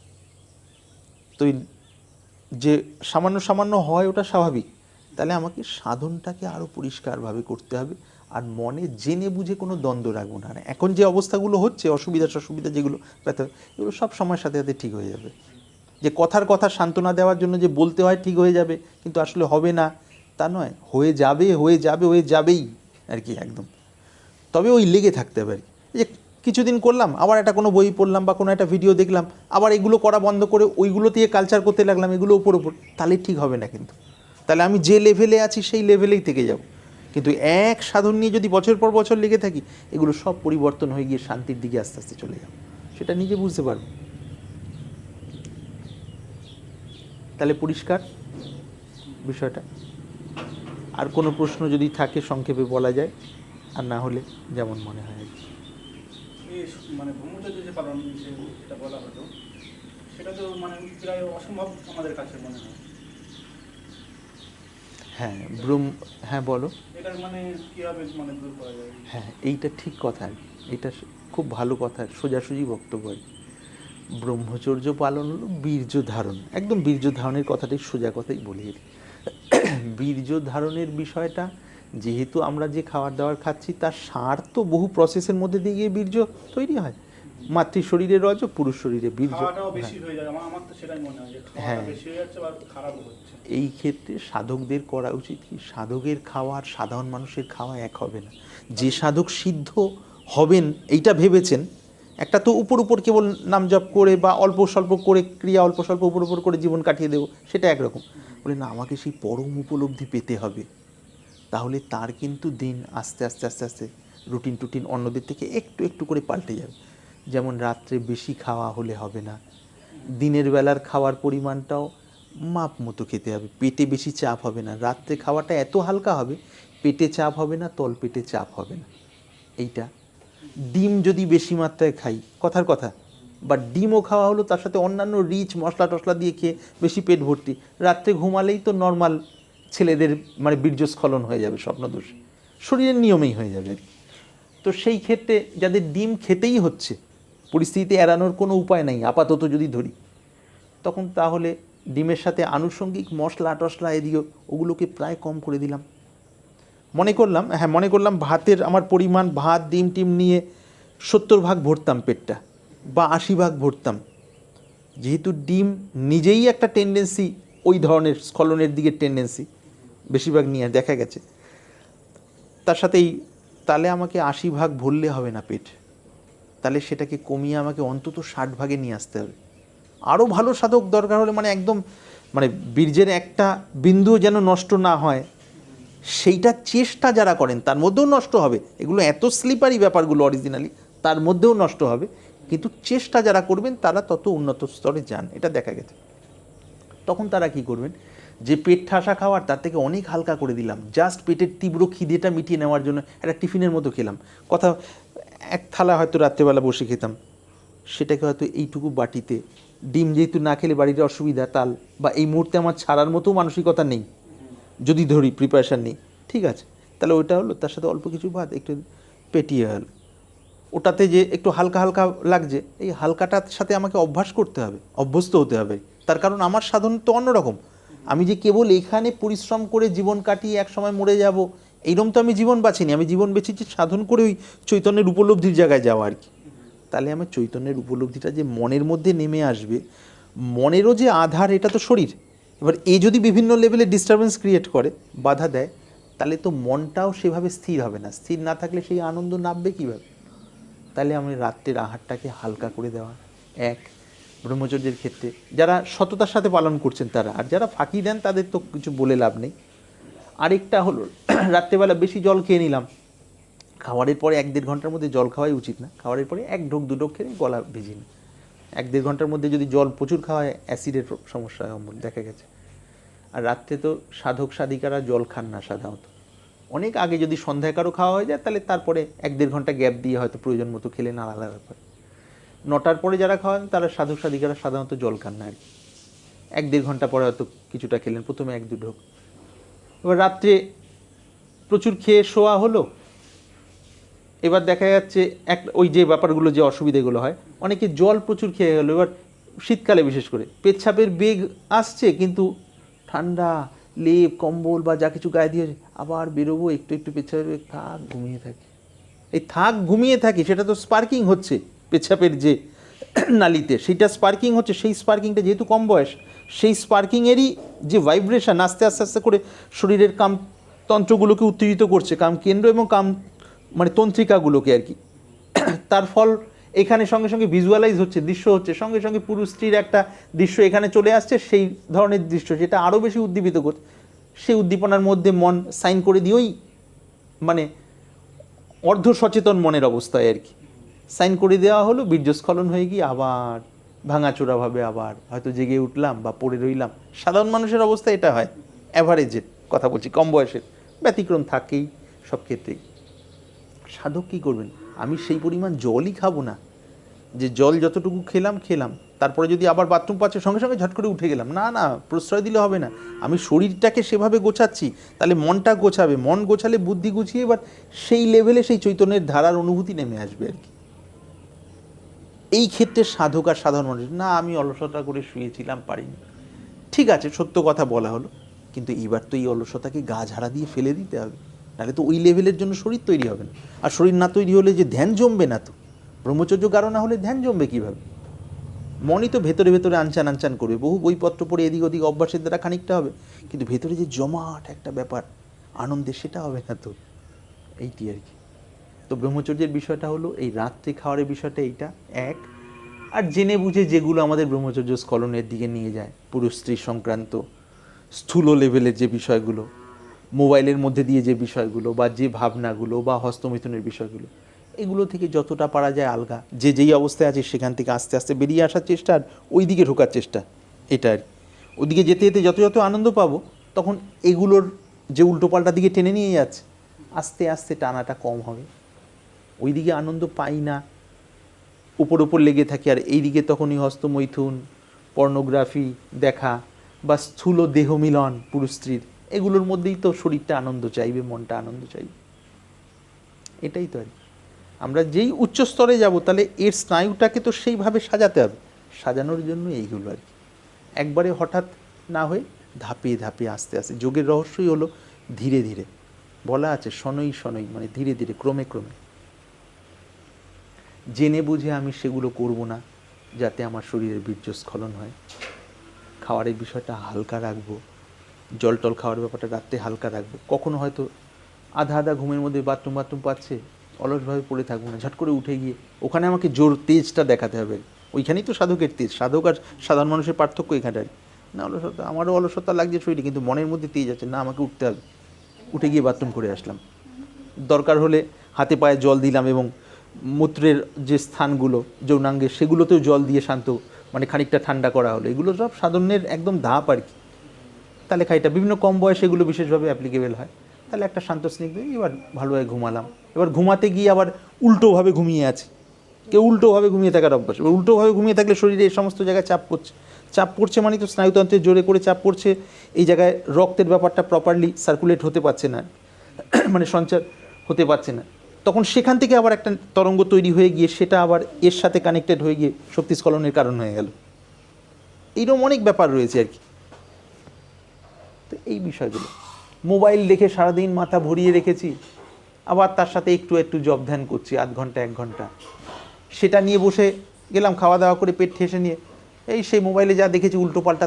তো যে সামান্য সামান্য হয় ওটা স্বাভাবিক, তাহলে আমাকে সাধনটাকে আরও পরিষ্কারভাবে করতে হবে, আর মনে জেনে বুঝে কোনো দ্বন্দ্ব রাখবো না। এখন যে অবস্থাগুলো হচ্ছে, অসুবিধা যেগুলো ব্যথা, এগুলো সব সময়ের সাথে সাথে ঠিক হয়ে যাবে। যে কথার কথা সান্ত্বনা দেওয়ার জন্য যে বলতে হয় ঠিক হয়ে যাবে, কিন্তু আসলে হবে না তা নয়, হয়ে যাবেই আর কি একদম। তবে ওই লেগে থাকতে হবে আর কি। যে কিছুদিন করলাম, আবার একটা কোনো বই পড়লাম বা কোনো একটা ভিডিও দেখলাম, আবার এগুলো করা বন্ধ করে ওইগুলো দিয়ে কালচার করতে লাগলাম, এগুলো ওপর তাহলে ঠিক হবে না কিন্তু। তাহলে আমি যে লেভেলে আছি সেই লেভেলেই থেকে যাব। কিন্তু এক সাধন নিয়ে যদি বছর পর বছর লেগে থাকি, এগুলো সব পরিবর্তন হয়ে গিয়ে শান্তির দিকে আস্তে আস্তে চলে যাব, সেটা নিজে বুঝতে পারবো। তাহলে পরিষ্কার বিষয়টা। আর কোনো প্রশ্ন যদি থাকে সংক্ষেপে বলা যায়, আর না হলে যেমন মনে হয়। মানে ব্রহ্মচর্য যে পালন যেটা বলা হলো, সেটা তো মানে প্রায় অসম্ভব আমাদের কাছে মনে হয়। হ্যাঁ হ্যাঁ বলো। এটা মানে কীভাবে মানে দূর করা যায়? হ্যাঁ, এইটা ঠিক কথা আর কি। এটা খুব ভালো কথা, সোজাসুজি বক্তব্য আর কি। ব্রহ্মচর্য পালন হলো বীর্য ধারণ, একদম বীর্য ধারণের কথাটাই সোজা কথাই বলি। বীর্য ধারণের বিষয়টা, যেহেতু আমরা যে খাবার দাবার খাচ্ছি তার সার তো বহু প্রসেসের মধ্যে দিয়ে গিয়ে বীর্য তৈরি হয়। মাতৃ শরীরে রজ, পুরুষ শরীরে বীর্য। খাওয়াটাও বেশি হয়ে যায়, আমার তো সেটাই মনে হয় যে খাওয়াটা বেশি হয়ে যাচ্ছে বা খারাপও হচ্ছে। এই ক্ষেত্রে সাধকদের করা উচিত কি, সাধকের খাওয়া আর সাধারণ মানুষের খাওয়া এক হবে না। যে সাধক সিদ্ধ হবেন এইটা ভেবেছেন, একটা তো উপর উপর কেবল নাম জপ করে বা অল্প স্বল্প করে ক্রিয়া অল্প স্বল্প উপর উপর করে জীবন কাটিয়ে দেবো, সেটা একরকম। বলে না, আমাকে সেই পরম উপলব্ধি পেতে হবে। তাহলে তার কিন্তু দিন আস্তে আস্তে আস্তে আস্তে রুটিন টুটিন অন্যদের থেকে একটু একটু করে পাল্টে যাবে। যেমন রাত্রে বেশি খাওয়া হলে হবে না, দিনের বেলার খাওয়ার পরিমাণটাও মাপ মতো খেতে হবে, পেটে বেশি চাপ হবে না। রাত্রে খাওয়াটা এত হালকা হবে, পেটে চাপ হবে না, তল পেটে চাপ হবে না। এইটা ডিম যদি বেশি মাত্রায় খাই, কথার কথা, বা ডিমও খাওয়া হলো, তার সাথে অন্যান্য রিচ মশলা টশলা দিয়ে খেয়ে বেশি পেট ভর্তি, রাত্রে ঘুমালেই তো নর্মাল ছেলেদের মানে বীর্যস্খলন হয়ে যাবে, স্বপ্নদোষ শরীরের নিয়মেই হয়ে যাবে আর কি। তো সেই ক্ষেত্রে যাদের ডিম খেতেই হচ্ছে, পরিস্থিতি এড়ানোর কোনো উপায় নেই আপাতত যদি ধরি, তখন তাহলে ডিমের সাথে আনুষঙ্গিক মশলা টশলা এদিও ওগুলোকে প্রায় কম করে দিলাম। মনে করলাম ভাতের আমার পরিমাণ, ভাত ডিম টিম নিয়ে 70 ভাগ ভরতাম পেটটা, বা 80 ভাগ ভরতাম। যেহেতু ডিম নিজেই একটা টেন্ডেন্সি, ওই ধরনের স্খলনের দিকে টেন্ডেন্সি বেশিরভাগ নিয়ে দেখা গেছে, তার সাথেই তাহলে আমাকে 80 ভাগ ভরলে হবে না পেট, তাহলে সেটাকে কমিয়ে আমাকে অন্তত 60 ভাগে নিয়ে আসতে হবে। আরও ভালো সাধক দরকার হলে, মানে একদম মানে বীর্যের একটা বিন্দুও যেন নষ্ট না হয়, সেইটা চেষ্টা যারা করেন তার মধ্যেও নষ্ট হবে। এগুলো এত স্লিপারি ব্যাপারগুলো অরিজিনালি, তার মধ্যেও নষ্ট হবে, কিন্তু চেষ্টা যারা করবেন তারা তত উন্নত স্তরে যান, এটা দেখা গেছে। তখন তারা কি করবেন, যে পেট ঠাসা খাওয়ার তার থেকে অনেক হালকা করে দিলাম, জাস্ট পেটের তীব্র খিদেটা মিটিয়ে নেওয়ার জন্য একটা টিফিনের মতো খেলাম। কথা, এক থালা হয়তো রাত্রেবেলা বসে খেতাম, সেটাকে হয়তো এইটুকু বাটিতে, ডিম যেহেতু না খেলে বাড়িতে অসুবিধা, তাল বা এই মুহূর্তে আমার ছাড়ার মতো মানসিকতা নেই, যদি ধরি প্রিপারেশান নেই, ঠিক আছে, তাহলে ওইটা হলো, তার সাথে অল্প কিছু ভাত একটু পেটিয়ে হল, ওটাতে যে একটু হালকা হালকা লাগছে, এই হালকাটার সাথে আমাকে অভ্যাস করতে হবে, অভ্যস্ত হতে হবে। তার কারণ আমার সাধন তো অন্যরকম। আমি যে কেবল এখানে পরিশ্রম করে জীবন কাটিয়ে এক সময় মরে যাব, এইরকম তো আমি জীবন বাঁচিনি। আমি জীবন বেঁচেছি সাধন করে ওই চৈতন্যের উপলব্ধির জায়গায় যাওয়া আর কি। তাহলে আমার চৈতন্যের উপলব্ধিটা যে মনের মধ্যে নেমে আসবে, মনেরও যে আধার, এটা তো শরীর। এবার এ যদি বিভিন্ন লেভেলে ডিস্টারবেন্স ক্রিয়েট করে, বাধা দেয়, তাহলে তো মনটাও সেভাবে স্থির হবে না। স্থির না থাকলে সেই আনন্দ নামবে কীভাবে? তাহলে আমি রাত্রের আহারটাকে হালকা করে দেওয়া এক, ব্রহ্মচর্যের ক্ষেত্রে যারা সততার সাথে পালন করছেন তারা, আর যারা ফাঁকি দেন তাদের তো কিছু বলে লাভ নেই। আরেকটা হলো রাত্রেবেলা বেশি জল খেয়ে নিলাম, খাওয়ারের পরে 1-1.5 ঘন্টার মধ্যে জল খাওয়াই উচিত না। খাওয়ারের পরে 1 ঢোক 2 ঢোক খেয়ে গলা ভিজিয়ে নিই। 1-1.5 ঘন্টার মধ্যে যদি জল প্রচুর খাওয়া হয়, অ্যাসিডের সমস্যা হয় অম্বল, দেখা গেছে। আর রাত্রে তো সাধক সাধিকারা জল খান না সাধারণত। অনেক আগে যদি সন্ধ্যায় কারো খাওয়া হয়ে যায়, তাহলে তারপরে 1-1.5 ঘন্টা গ্যাপ দিয়ে হয়তো প্রয়োজন মতো খেলে না, আলাদা ব্যাপার। 9টার পরে যারা খাওয়ান তারা সাধক সাধিকারা সাধারণত জল খান না আর কি। 1-1.5 ঘন্টা পরে হয়তো কিছুটা খেলেন, প্রথমে 1-2 ঢোক। এবার রাত্রে প্রচুর খেয়ে শোয়া হলো, এবার দেখা যাচ্ছে ওই যে ব্যাপারগুলো, যে অসুবিধাগুলো হয়, অনেকে জল প্রচুর খেয়ে গেলো, এবার শীতকালে বিশেষ করে পেচ্ছাপের বেগ আসছে, কিন্তু ঠান্ডা লেপ কম্বল বা যা কিছু গায়ে দিয়ে আবার বেরোবো, একটু একটু পেচ্ছাপের বেগ, থাক ঘুমিয়ে থাকি। এই থাক ঘুমিয়ে থাকি, সেটা তো স্পার্কিং হচ্ছে পেচ্ছাপের যে নালিতে, সেইটা স্পার্কিং হচ্ছে। সেই স্পার্কিংটা যেহেতু কম বয়স, সেই স্পার্কিংয়েরই যে ভাইব্রেশন আস্তে আস্তে আস্তে করে শরীরের কামতন্ত্রগুলোকে উত্তেজিত করছে, কাম কেন্দ্র এবং কাম মানে তন্ত্রিকাগুলোকে আর কি। তার ফল এখানে সঙ্গে সঙ্গে ভিজুয়ালাইজ হচ্ছে, দৃশ্য হচ্ছে, সঙ্গে সঙ্গে পুরুষ স্ত্রীর একটা দৃশ্য এখানে চলে আসছে, সেই ধরনের দৃশ্য, যেটা আরও বেশি উদ্দীপিত করছে। সেই উদ্দীপনার মধ্যে মন সাইন করে দিয়েই, মানে অর্ধ সচেতন মনের অবস্থায় আর কি সাইন করে দেওয়া হলো, বীর্যস্খলন হয়ে গিয়ে আবার ভাঙাচোরাভাবে আবার হয়তো জেগে উঠলাম বা পড়ে রইলাম। সাধারণ মানুষের অবস্থা এটা হয়, অ্যাভারেজের কথা বলছি, কম বয়সের, ব্যতিক্রম থাকেই সব ক্ষেত্রেই। সাধক কী করবেন, আমি সেই পরিমাণ জলই খাবো না, যে জল যতটুকু খেলাম, তারপরে যদি আবার বাথরুম পাচ্ছে সঙ্গে সঙ্গে ঝট করে উঠে গেলাম, না প্রশ্রয় দিলে হবে না। আমি শরীরটাকে সেভাবে গোছাচ্ছি, তাহলে মনটা গোছাবে, মন গোছালে বুদ্ধি গুছিয়ে এবার সেই লেভেলে সেই চৈতন্যের ধারার অনুভূতি নেমে আসবে আর কি। এই ক্ষেত্রে সাধক আর সাধারণ মানুষ, না আমি অলসতা করে শুয়েছিলাম পারিনি, ঠিক আছে সত্য কথা বলা হলো, কিন্তু এবার তো এই অলসতাকে গা ঝাড়া দিয়ে ফেলে দিতে হবে, নাহলে তো ওই লেভেলের জন্য শরীর তৈরি হবে না। আর শরীর না তৈরি হলে যে ধ্যান জমবে না, তো ব্রহ্মচর্য গাঢ় না হলে ধ্যান জমবে কীভাবে? মনই তো ভেতরে ভেতরে আনচান করবে, বহু বইপত্র পড়ে এদিক ওদিক অভ্যাসের দ্বারা খানিকটা হবে, কিন্তু ভেতরে যে জমাট একটা ব্যাপার আনন্দের, সেটা হবে না তো। এইটি আর কি। তো ব্রহ্মচর্যের বিষয়টা হলো এই রাত্রে খাওয়ারের বিষয়টা এইটা এক। আর জেনে বুঝে যেগুলো আমাদের ব্রহ্মচর্য স্খলনের দিকে নিয়ে যায়, পুরুষ স্ত্রী সংক্রান্ত স্থূল লেভেলের যে বিষয়গুলো, মোবাইলের মধ্যে দিয়ে যে বিষয়গুলো, বা যে ভাবনাগুলো, বা হস্তমিথুনের বিষয়গুলো, এগুলো থেকে যতটা পারা যায় আলগা, যে যেই অবস্থায় আছে সেখান থেকে আস্তে আস্তে বেরিয়ে আসার চেষ্টা, আর ওই দিকে ঢোকার চেষ্টা, এটা আর ওদিকে যেতে যেতে যত যত আনন্দ পাবো, তখন এগুলোর যে উল্টোপাল্টা দিকে টেনে নিয়ে যাচ্ছে, আস্তে আস্তে টানাটা কম হবে। ওই দিকে আনন্দ পাই না, উপর লেগে থাকি, আর এই দিকে তখনই হস্তমৈথুন, পর্নোগ্রাফি দেখা, বা স্থূল দেহ মিলন পুরুষ স্ত্রীর, এগুলোর মধ্যেই তো শরীরটা আনন্দ চাইবে, মনটা আনন্দ চাইবে। এটাই তো আর কি। আমরা যেই উচ্চ স্তরে যাব, তাহলে এর স্নায়ুটাকে তো সেইভাবে সাজাতে হবে, সাজানোর জন্য এইগুলো আর কি। একবারে হঠাৎ না হয়ে ধাপে ধাপে আস্তে আস্তে। যোগের রহস্যই হলো ধীরে ধীরে, বলা আছে শনৈ শনৈ, মানে ধীরে ধীরে, ক্রমে ক্রমে। জেনে বুঝে আমি সেগুলো করব না যাতে আমার শরীরের বীর্যস্খলন হয়। খাওয়ারের বিষয়টা হালকা রাখবো, জল টল খাওয়ার ব্যাপারটা রাত্রে হালকা রাখবো। কখনো হয়তো আধা ঘুমের মধ্যে বাথরুম পাচ্ছে, অলসভাবে পড়ে থাকবো না, ঝট করে উঠে গিয়ে ওখানে আমাকে জোর তেজটা দেখাতে হবে। ওইখানেই তো সাধকের তেজ, সাধক আর সাধারণ মানুষের পার্থক্য এখানে আর কি। না অলসতা, আমারও অলসতা লাগছে শরীরে, কিন্তু মনের মধ্যে তেজ আছে, না আমাকে উঠতে হবে, উঠে গিয়ে বাথরুম করে আসলাম। দরকার হলে হাতে পায়ে জল দিলাম, এবং মূত্রের যে স্থানগুলো যৌনাঙ্গে, সেগুলোতেও জল দিয়ে শান্ত, মানে খানিকটা ঠান্ডা করা হলো। এগুলো সব সাধনের একদম ধাপ আর কি। তাহলে খাইটা বিভিন্ন কম বয়সে এগুলো বিশেষভাবে অ্যাপ্লিকেবল হয়। তাহলে একটা শান্ত স্নিগ্ধ, এবার ভালোভাবে ঘুমালাম। এবার ঘুমাতে গিয়ে আবার উল্টোভাবে ঘুমিয়ে আছে, কেউ উল্টোভাবে ঘুমিয়ে থাকার অভ্যাস। এবার উল্টোভাবে ঘুমিয়ে থাকলে শরীরে এই সমস্ত জায়গায় চাপ পড়ছে, মানে তো স্নায়ুতন্ত্রের জোরে করে চাপ পড়ছে, এই জায়গায় রক্তের ব্যাপারটা প্রপারলি সার্কুলেট হতে পারছে না, মানে সঞ্চার হতে পারছে না। তখন সেখান থেকে আবার একটা তরঙ্গ তৈরি হয়ে গিয়ে সেটা আবার এর সাথে কানেক্টেড হয়ে গিয়ে শক্তিস্খলনের কারণ হয়ে গেল। এইরকম অনেক ব্যাপার রয়েছে আর কি। তো এই বিষয়গুলো, মোবাইল দেখে সারাদিন মাথা ভরিয়ে রেখেছি, আবার তার সাথে একটু জব ধ্যান করছি, আধ ঘন্টা 1 ঘন্টা, সেটা নিয়ে বসে গেলাম, খাওয়া দাওয়া করে পেট ঠেসে নিয়ে এই সেই মোবাইলে যা দেখেছি উল্টো পাল্টা